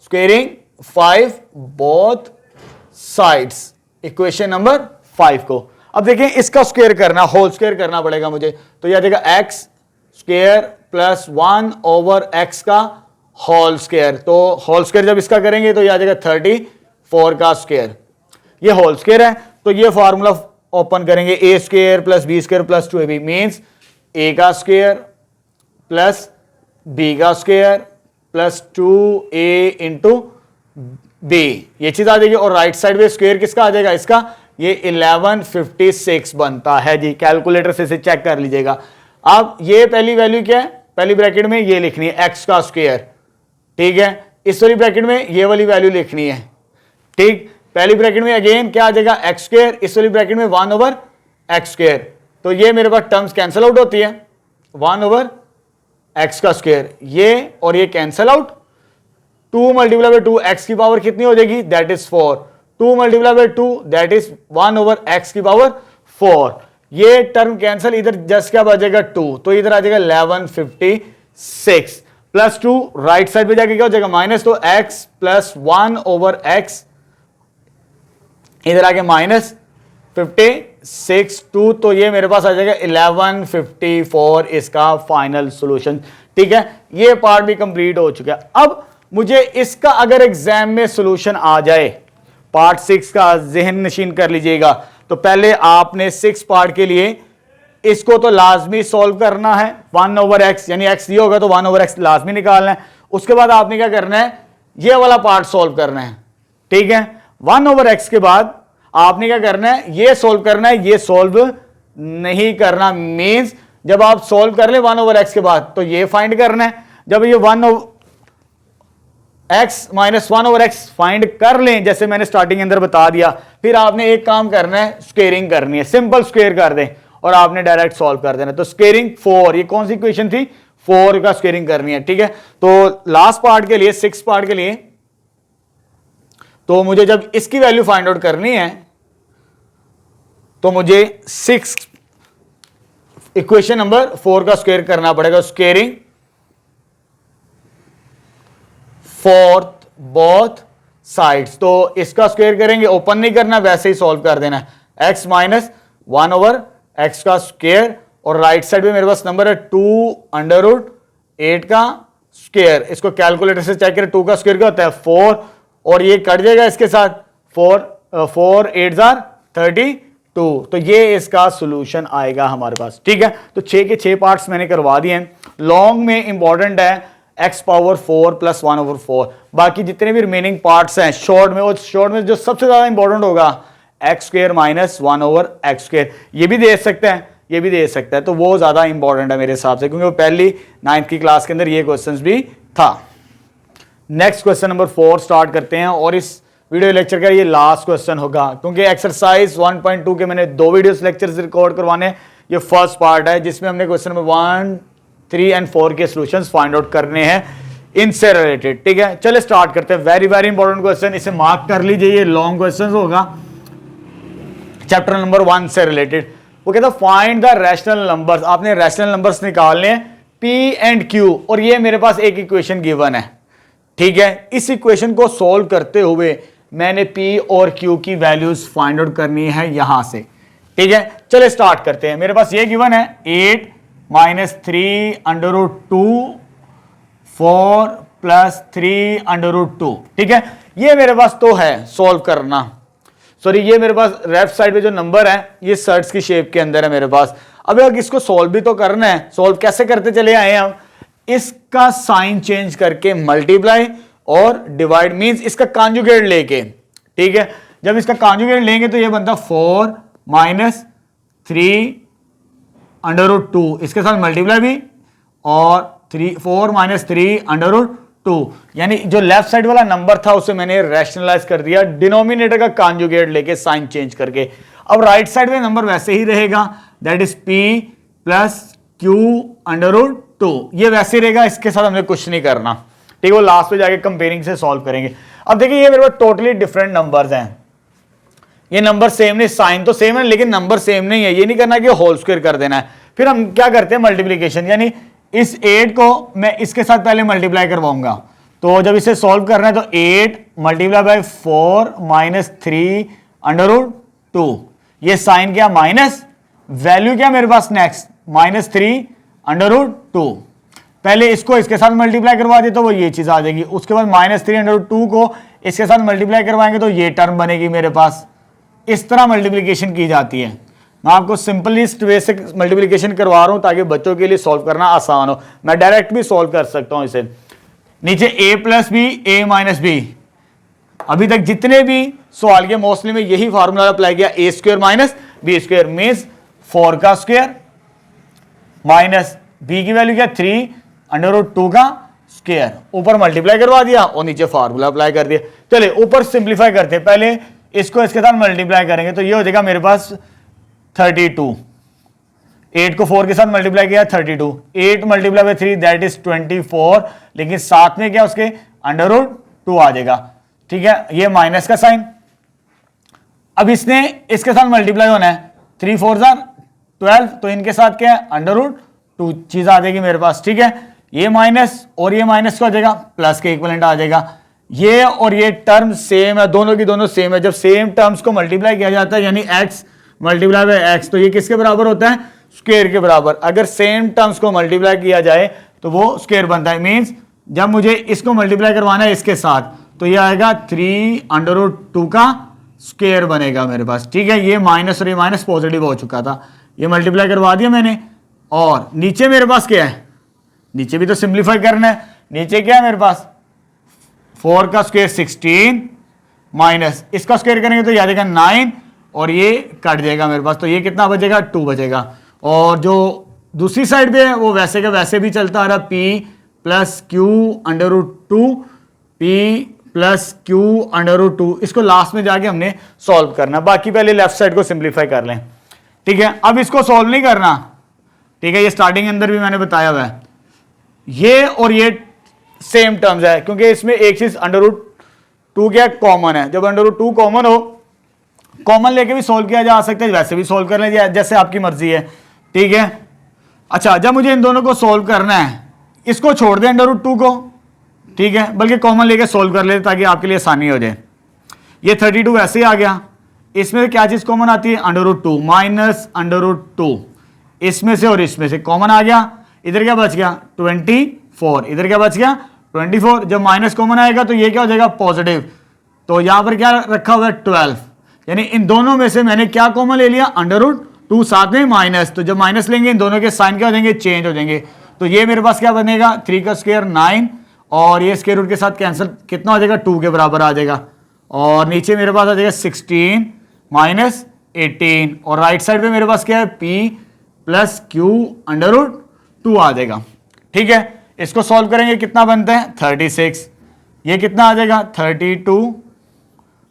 Speaker 1: squaring 5 both sides, equation number 5 को। अब देखें इसका स्क्वायर करना, होल स्क्वायर करना पड़ेगा मुझे, तो यह देगा x square plus 1 over x का होल स्क्वायर। तो होल स्क्वायर जब इसका करेंगे तो यह आ जाएगा 34 का स्क्वायर, ये होल स्क्वायर है। तो ये फॉर्मूला ओपन करेंगे, a square plus b square plus 2ab means a का स्क्वायर प्लस बी का square plus 2a into b, ये चीज आ जाएगी। और राइट साइड में स्क्वायर किसका आ जाएगा, इसका, ये 1156 बनता है जी। कैलकुलेटर से इसे चेक कर लीजिएगा। अब ये पहली वैल्यू क्या है, पहली ब्रैकेट में ये लिखनी है एक्स का स्क्वायर, ठीक है। इस वाली ब्रैकेट में ये वाली वैल्यू लिखनी है, ठीक। पहली ब्रैकेट में अगेन क्या आ जाएगा एक्स स्क्वायर, इस वाली ब्रैकेट में 1 ओवर एक्स स्क्वायर। तो ये मेरे पास टर्म्स कैंसिल आउट होती है, 1 ओवर एक्स का स्क्वायर, ये और ये cancel out. 2 multiply bye 2 x की पावर कितनी हो जाएगी, that is 4। 2 multiply bye 2 that is 1 over x की पावर 4। ये टर्म कैंसिल, इधर जस्ट क्या बचेगा 2, तो इधर आ जाएगा 1156 प्लस 2, राइट साइड पे जाके क्या हो जाएगा माइनस, तो एक्स प्लस 1 ओवर एक्स, इधर आके माइनस 56 2, तो ये मेरे पास आ जाएगा 1154 इसका फाइनल सॉल्यूशन, ठीक है। ये पार्ट भी कंप्लीट हो चुका है। अब मुझे इसका अगर एग्जाम में सॉल्यूशन आ जाए, पार्ट 6 का जहन नशीन कर लीजिएगा। तो पहले आपने 6 पार्ट के लिए इसको तो लाजमी सॉल्व करना है, 1 ओवर एक्स, यानी एक्स ये होगा तो 1 ओवर एक्स लाजमी निकालना है। उसके बाद आपने क्या करना है, ये वाला पार्ट सॉल्व करना है, ठीक है। 1 ओवर एक्स के बाद आपने क्या करना है, ये सॉल्व करना है, ये सॉल्व नहीं करना। मींस जब आप सॉल्व कर ले 1 ओवर एक्स के बाद, तो ये फाइंड करना है। जब ये 1 x minus 1 over x find कर लें, जैसे मैंने स्टार्टिंग के अंदर बता दिया, फिर आपने एक काम करना है, स्क्वेयरिंग करनी है, सिंपल स्क्वेयर कर दें और आपने डायरेक्ट सॉल्व कर देना। तो स्क्वेयरिंग 4, ये कौन सी इक्वेशन थी, 4 का स्क्वेयरिंग करनी है, ठीक है। तो लास्ट पार्ट के लिए, 6 पार्ट के लिए, तो मुझे जब इसकी वैल्यू फाइंड आउट करनी है, तो मुझे 6 इक्वेशन नंबर 4 का स्क्वायर करना पड़ेगा, स्क्वेयरिंग 4 बोथ साइड्स। तो इसका स्क्वायर करेंगे, ओपन नहीं करना, वैसे ही सॉल्व कर देना है, एक्स माइनस 1 ओवर एक्स का स्क्वायर, और राइट साइड में मेरे पास नंबर है 2 अंडर रूट 8 का स्क्वायर। इसको कैलकुलेटर से चेक करें, 2 का स्क्वायर क्या होता है 4, और ये कट जाएगा इसके साथ, 4 8 32, तो ये इसका सॉल्यूशन आएगा हमारे पास, ठीक है। तो 6 के 6 पार्ट्स मैंने करवा दिए हैं। लॉन्ग में इंपॉर्टेंट है एक्स पावर 4 प्लस 1 ओवर 4, बाकी जितने भी रिमेनिंग पार्ट्स हैं शॉर्ट में, और शॉर्ट में जो सबसे ज्यादा इंपॉर्टेंट होगा x square minus 1 over x square, ये भी दे सकते हैं, ये भी दे सकता है, तो वो ज्यादा इंपॉर्टेंट है मेरे हिसाब से, क्योंकि वो पहली 9th की क्लास के अंदर ये क्वेश्चंस भी था। नेक्स्ट क्वेश्चन नंबर 4 स्टार्ट करते हैं, और इस वीडियो लेक्चर का ये लास्ट क्वेश्चन होगा, क्योंकि एक्सरसाइज 1.2 के मैंने 2 वीडियोस लेक्चर्स रिकॉर्ड करवाने, ये फर्स्ट पार्ट है जिसमें हमने क्वेश्चन नंबर 1, 3 एंड 4 के सॉल्यूशंस फाइंड आउट करने हैं इनसे रिलेटेड, ठीक है। चलिए स्टार्ट करते हैं। वेरी वेरी इंपॉर्टेंट क्वेश्चन, इसे मार्क कर लीजिए, ये लॉन्ग क्वेश्चन होगा, चैप्टर नंबर 1 से रिलेटेड। वो कहता है फाइंड द रैशनल नंबर्स, आपने रैशनल नंबर्स निकालने हैं P एंड Q, और ये मेरे पास एक इक्वेशन गिवन है, ठीक है। इस इक्वेशन को सोल्व करते हुए मैंने P और Q की वैल्यूज फाइंड आउट करनी है यहां से, ठीक है। चलिए स्टार्ट करते हैं। मेरे पास ये गिवन है 8 minus 3 under root 2 4 plus 3 under root 2, ठीक है। ये मेरे पास तो है सॉल्व करना, सॉरी ये मेरे पास लेफ्ट साइड पे जो नंबर है ये सर्ट्स की शेप के अंदर है मेरे पास। अब अगर इसको सॉल्व भी तो करना है, सॉल्व कैसे करते चले आए हम, इसका साइन चेंज करके मल्टीप्लाई और डिवाइड, मींस इसका कॉन्जुगेट लेके, ठीक है। जब इसका कॉन्जुगेट लेंगे तो ये बनता 4 माइनस 3 अंडर रूट 2, इसके साथ मल्टीप्लाई भी, और 4 माइनस 3 अंडर रूट यानी जो लेफ्ट साइड वाला नंबर था उसे मैंने रैशनलाइज कर दिया डिनोमिनेटर का कॉन्जुगेट लेके साइन चेंज करके। अब राइट साइड में नंबर वैसे ही रहेगा, that is p plus q under root 2, ये वैसे ही रहेगा, इसके साथ हमें कुछ नहीं करना, ठीक है। वो लास्ट पे जाके कंपेयरिंग से सॉल्व करेंगे। अब देखिए ये मेरे पास टोटली डिफरेंट नंबर्स हैं, ये नंबर सेम नहीं, साइन तो सेम है लेकिन नंबर सेम नहीं है, ये नहीं करना कि होल स्क्वायर कर देना है। फिर हम क्या करते हैं मल्टीप्लीकेशन, यानी इस 8 को मैं इसके साथ पहले मल्टीप्लाई करवाऊंगा। तो जब इसे सॉल्व करना है तो 8 multiply by 4 minus 3 under root 2, ये साइन क्या माइनस, वैल्यू क्या मेरे पास नेक्स्ट माइनस 3 अंडर रूट 2। पहले इसको इसके साथ मल्टीप्लाई करवा दे तो वो ये चीज आ जाएगी, उसके बाद माइनस 3 अंडर रूट 2 को इसके साथ मल्टीप्लाई करवाएंगे तो ये टर्म बनेगी मेरे पास। इस तरह मल्टीप्लिकेशन की जाती है। मैं आपको सिंपलिस्ट वे से मल्टीप्लिकेशन करवा रहा हूं ताकि बच्चों के लिए सॉल्व करना आसान हो। मैं डायरेक्ट भी सॉल्व कर सकता हूं इसे। नीचे a plus b a minus b, अभी तक जितने भी सवाल के मोस्टली में यही फार्मूला अप्लाई किया, a square minus b square means 4 का स्क्वायर माइनस बी की वैल्यू क्या 3 अंडर रूट 2 का स्क्वायर, ऊपर मल्टीप्लाई करवा दिया और नीचे फार्मूला अप्लाई कर दिया। चलिए ऊपर सिंप्लीफाई करते हैं, पहले इसको इसके साथ मल्टीप्लाई करेंगे तो ये हो जाएगा मेरे पास 32, 8 को 4 के साथ मल्टीप्लाई किया 32, 8 मल्टीप्लाई बाई 3 दैट इज 24, लेकिन साथ में क्या उसके अंडर रूट 2 आ जाएगा, ठीक है। ये माइनस का साइन, अब इसने इसके साथ मल्टीप्लाई होना है, 3 4 12, तो इनके साथ क्या है अंडर रूट 2 चीज आ जाएगी मेरे पास, ठीक है। ये माइनस और ये माइनस का हो जाएगा, प्लस के इक्विवेलेंट आ जाएगा। ये और ये टर्म सेम है, दोनों की दोनों सेम है। जब सेम टर्म्स को मल्टीप्लाई किया जाता है यानी x मल्टीप्लाई बाय x, तो ये किसके बराबर होता है स्क्वायर के बराबर। अगर सेम टर्म्स को मल्टीप्लाई किया जाए तो वो स्क्वायर बनता है, मींस जब मुझे इसको मल्टीप्लाई करवाना है इसके साथ तो ये आएगा 3 अंडर रूट 2 का स्क्वायर बनेगा मेरे पास, ठीक है। ये माइनस और ये माइनस पॉजिटिव हो चुका था, ये मल्टीप्लाई करवा दिया मैंने। और नीचे मेरे पास क्या है, नीचे भी तो सिंप्लीफाई करना है, नीचे क्या है मेरे पास 4 का स्क्वायर 16 माइनस इसका स्क्वायर करेंगे तो ये आ जाएगा 9 और ये कट जाएगा मेरे पास, तो ये कितना बचेगा 2 बचेगा। और जो दूसरी साइड पे है वो वैसे का वैसे भी चलता आ रहा, p plus q under root 2, p plus q under root 2, इसको लास्ट में जाके हमने सॉल्व करना। बाकी पहले लेफ्ट साइड को सिंप्लीफाई कर लें, ठीक है। अब इसको सॉल्व नहीं करना, ठीक है, ये स्टार्टिंग अंदर भी मैंने बताया हुआ है। ये और ये सेम टर्म्स है क्योंकि इसमें एक चीज अंडर रूट 2 क्या कॉमन है। जब अंडर रूट 2 कॉमन हो, कॉमन लेके भी सोल्व किया जा सकता है, वैसे भी सोल्व कर लें जैसे आपकी मर्जी है, ठीक है। अच्छा, जब मुझे इन दोनों को सोल्व करना है, इसको छोड़ दें अंडर रूट 2 को, ठीक है, बल्कि कॉमन लेके सोल्व कर ले ताकि आपके लिए आसानी हो जाए। ये 32 ऐसे ही आ गया, इसमें क्या चीज कॉमन आती है under root 2 minus under root 2, इसमें से और इसमें से कॉमन आ गया। इधर क्या बच गया 24, इधर क्या बच गया 24। जब माइनस कॉमन आएगा तो ये क्या हो जाएगा पॉजिटिव, तो यहां पर क्या रखा हुआ है 12, यानी इन दोनों में से मैंने क्या कॉमन ले लिया अंडर रूट 2, साथ में माइनस, तो जब माइनस लेंगे इन दोनों के साइन क्या हो जाएंगे चेंज हो जाएंगे। तो ये मेरे पास क्या बनेगा 3 का स्क्वायर 9 और ये स्क्वायर रूट के साथ कैंसिल, कितना हो जाएगा 2 के बराबर आ जाएगा। और नीचे मेरे पास आ जाएगा 16 माइनस 18 और राइट साइड पे मेरे पास क्या है p plus q under root 2 आ जाएगा, ठीक है। इसको सॉल्व करेंगे कितना बनता है 36, ये कितना आ जाएगा 32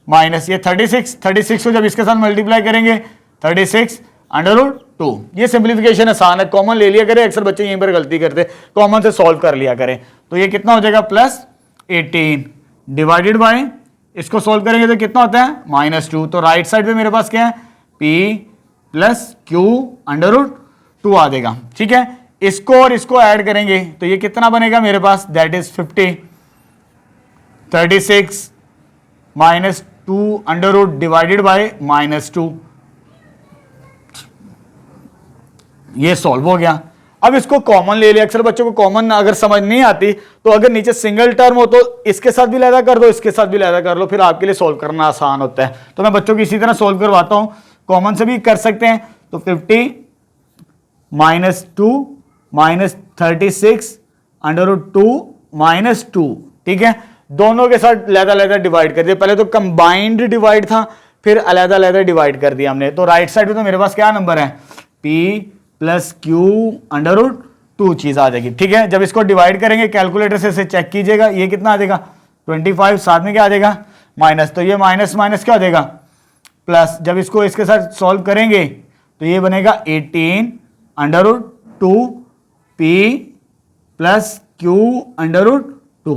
Speaker 1: माइनस ये 36 को जब इसके साथ मल्टीप्लाई करेंगे 36 अंडर रूट 2। ये सिंप्लीफिकेशन आसान है, कॉमन ले लिया करें, अक्सर बच्चे यहीं पर गलती करते, कॉमन से सॉल्व कर लिया करें। तो ये कितना हो जाएगा प्लस 18 डिवाइडेड बाय, इसको सॉल्व करेंगे तो कितना होता है -2। तो राइट साइड पे मेरे पास क्या है p plus q under root 2 आ जाएगा, ठीक है। इसको और इसको ऐड करेंगे तो ये कितना बनेगा मेरे पास दैट इज 50, 36 माइनस 2 अंडर रूट डिवाइडेड बाय -2, ये सॉल्व हो गया। अब इसको कॉमन ले लिया, अक्सर बच्चों को कॉमन अगर समझ नहीं आती तो अगर नीचे सिंगल टर्म हो तो इसके साथ भी लैदा कर दो, इसके साथ भी लैदा कर लो, फिर आपके लिए सॉल्व करना आसान होता है। तो मैं बच्चों को इसी तरह सॉल्व करवाता हूं, कॉमन से भी कर सकते हैं। तो 50 -2 माइनस 36 अंडर रूट 2 -2, ठीक है। दोनों के साथ अलग-अलग डिवाइड कर दिया, पहले तो कंबाइंड डिवाइड था फिर अलग-अलग डिवाइड कर दिया हमने। तो राइट साइड पे तो मेरे पास क्या नंबर है p plus q under root two चीज आ जाएगी। ठीक है, जब इसको डिवाइड करेंगे कैलकुलेटर से इसे चेक कीजिएगा, ये कितना आ जाएगा 25, साथ में क्या आ जाएगा माइनस, तो ये माइनस माइनस क्या हो जाएगा प्लस। जब इसको इसके साथ सॉल्व करेंगे तो ये बनेगा 18 under root 2 p plus q under root 2।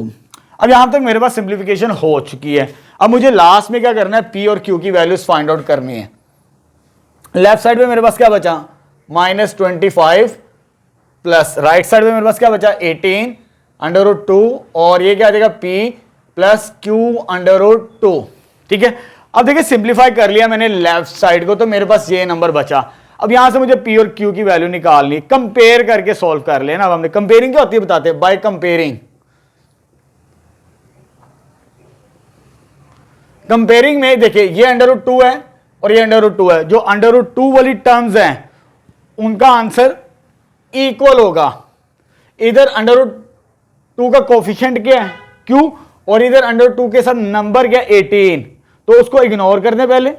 Speaker 1: अब यहां तक मेरे पास सिंप्लीफिकेशन हो चुकी है। अब मुझे लास्ट में क्या करना है, पी और क्यू की वैल्यूज फाइंड आउट करनी है। लेफ्ट साइड में मेरे पास क्या बचा -25 प्लस राइट साइड में मेरे पास क्या बचा 18 अंडर रूट 2 और ये क्या आ जाएगा p plus q under root 2। ठीक है, अब देखिए सिंप्लीफाई कर लिया मैंने लेफ्ट साइड को, तो मेरे पास ये नंबर बचा। अब यहां से मुझे पी और क्यू की वैल्यू निकालनी, कंपेयर करके सॉल्व कर लेना। अब हमने कंपेयरिंग क्या होती है बताते हैं, बाय कंपेयरिंग। कंपेयरिंग में देखिए ये अंडर रूट 2 है और ये अंडर रूट 2 है, जो अंडर रूट 2 वाली टर्म्स हैं उनका आंसर इक्वल होगा। इधर अंडर रूट 2 का कोफिशिएंट क्या है क्यू, और इधर अंडर 2 के साथ नंबर क्या 18, तो उसको इग्नोर कर दें पहले,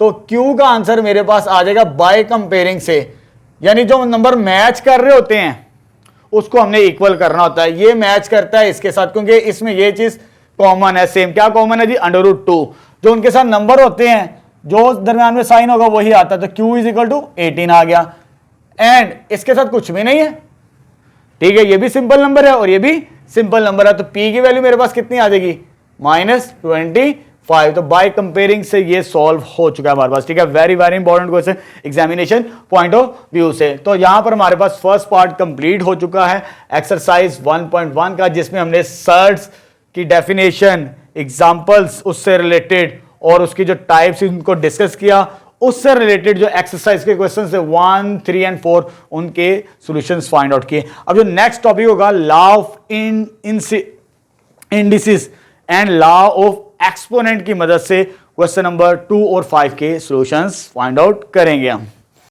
Speaker 1: तो क्यू का आंसर मेरे पास आ जाएगा बाय कंपेयरिंग से। यानी जो नंबर मैच कर रहे होते हैं उसको हमने इक्वल करना होता है। ये मैच करता है इसके साथ क्योंकि इसमें ये चीज कॉमन है। सेम क्या कॉमन है जी, अंडर रूट 2, जो उनके साथ नंबर होते हैं जो दरम्यान में साइन होगा वही आता है, तो क्यू इज इक्वल टू 18 आ गया। एंड इसके साथ कुछ भी नहीं है। ठीक है, ये भी सिंपल नंबर है और ये भी सिंपल नंबर है, तो पी की वैल्यू मेरे पास कितनी आ जाएगी -25। तो बाय कंपेयरिंग से ये सॉल्व हो चुका है हमारे पास। ठीक है, very very important question examination point of view से। तो यहां पर हमारे पास फर्स्ट पार्ट कंप्लीट हो चुका है एक्सरसाइज 1.1 का, जिसमें हमने सर्ट्स की डेफिनेशन, एग्जांपल्स उससे रिलेटेड और उसकी जो टाइप्स उनको डिस्कस किया, उससे रिलेटेड जो एक्सरसाइज के क्वेश्चन थे 1, 3 एंड 4 उनके सॉल्यूशंस फाइंड आउट किए। अब जो नेक्स्ट टॉपिक होगा law of indices and law of exponent की मदद से क्वेश्चन नंबर 2 और 5 के सॉल्यूशंस फाइंड आउट करेंगे हम।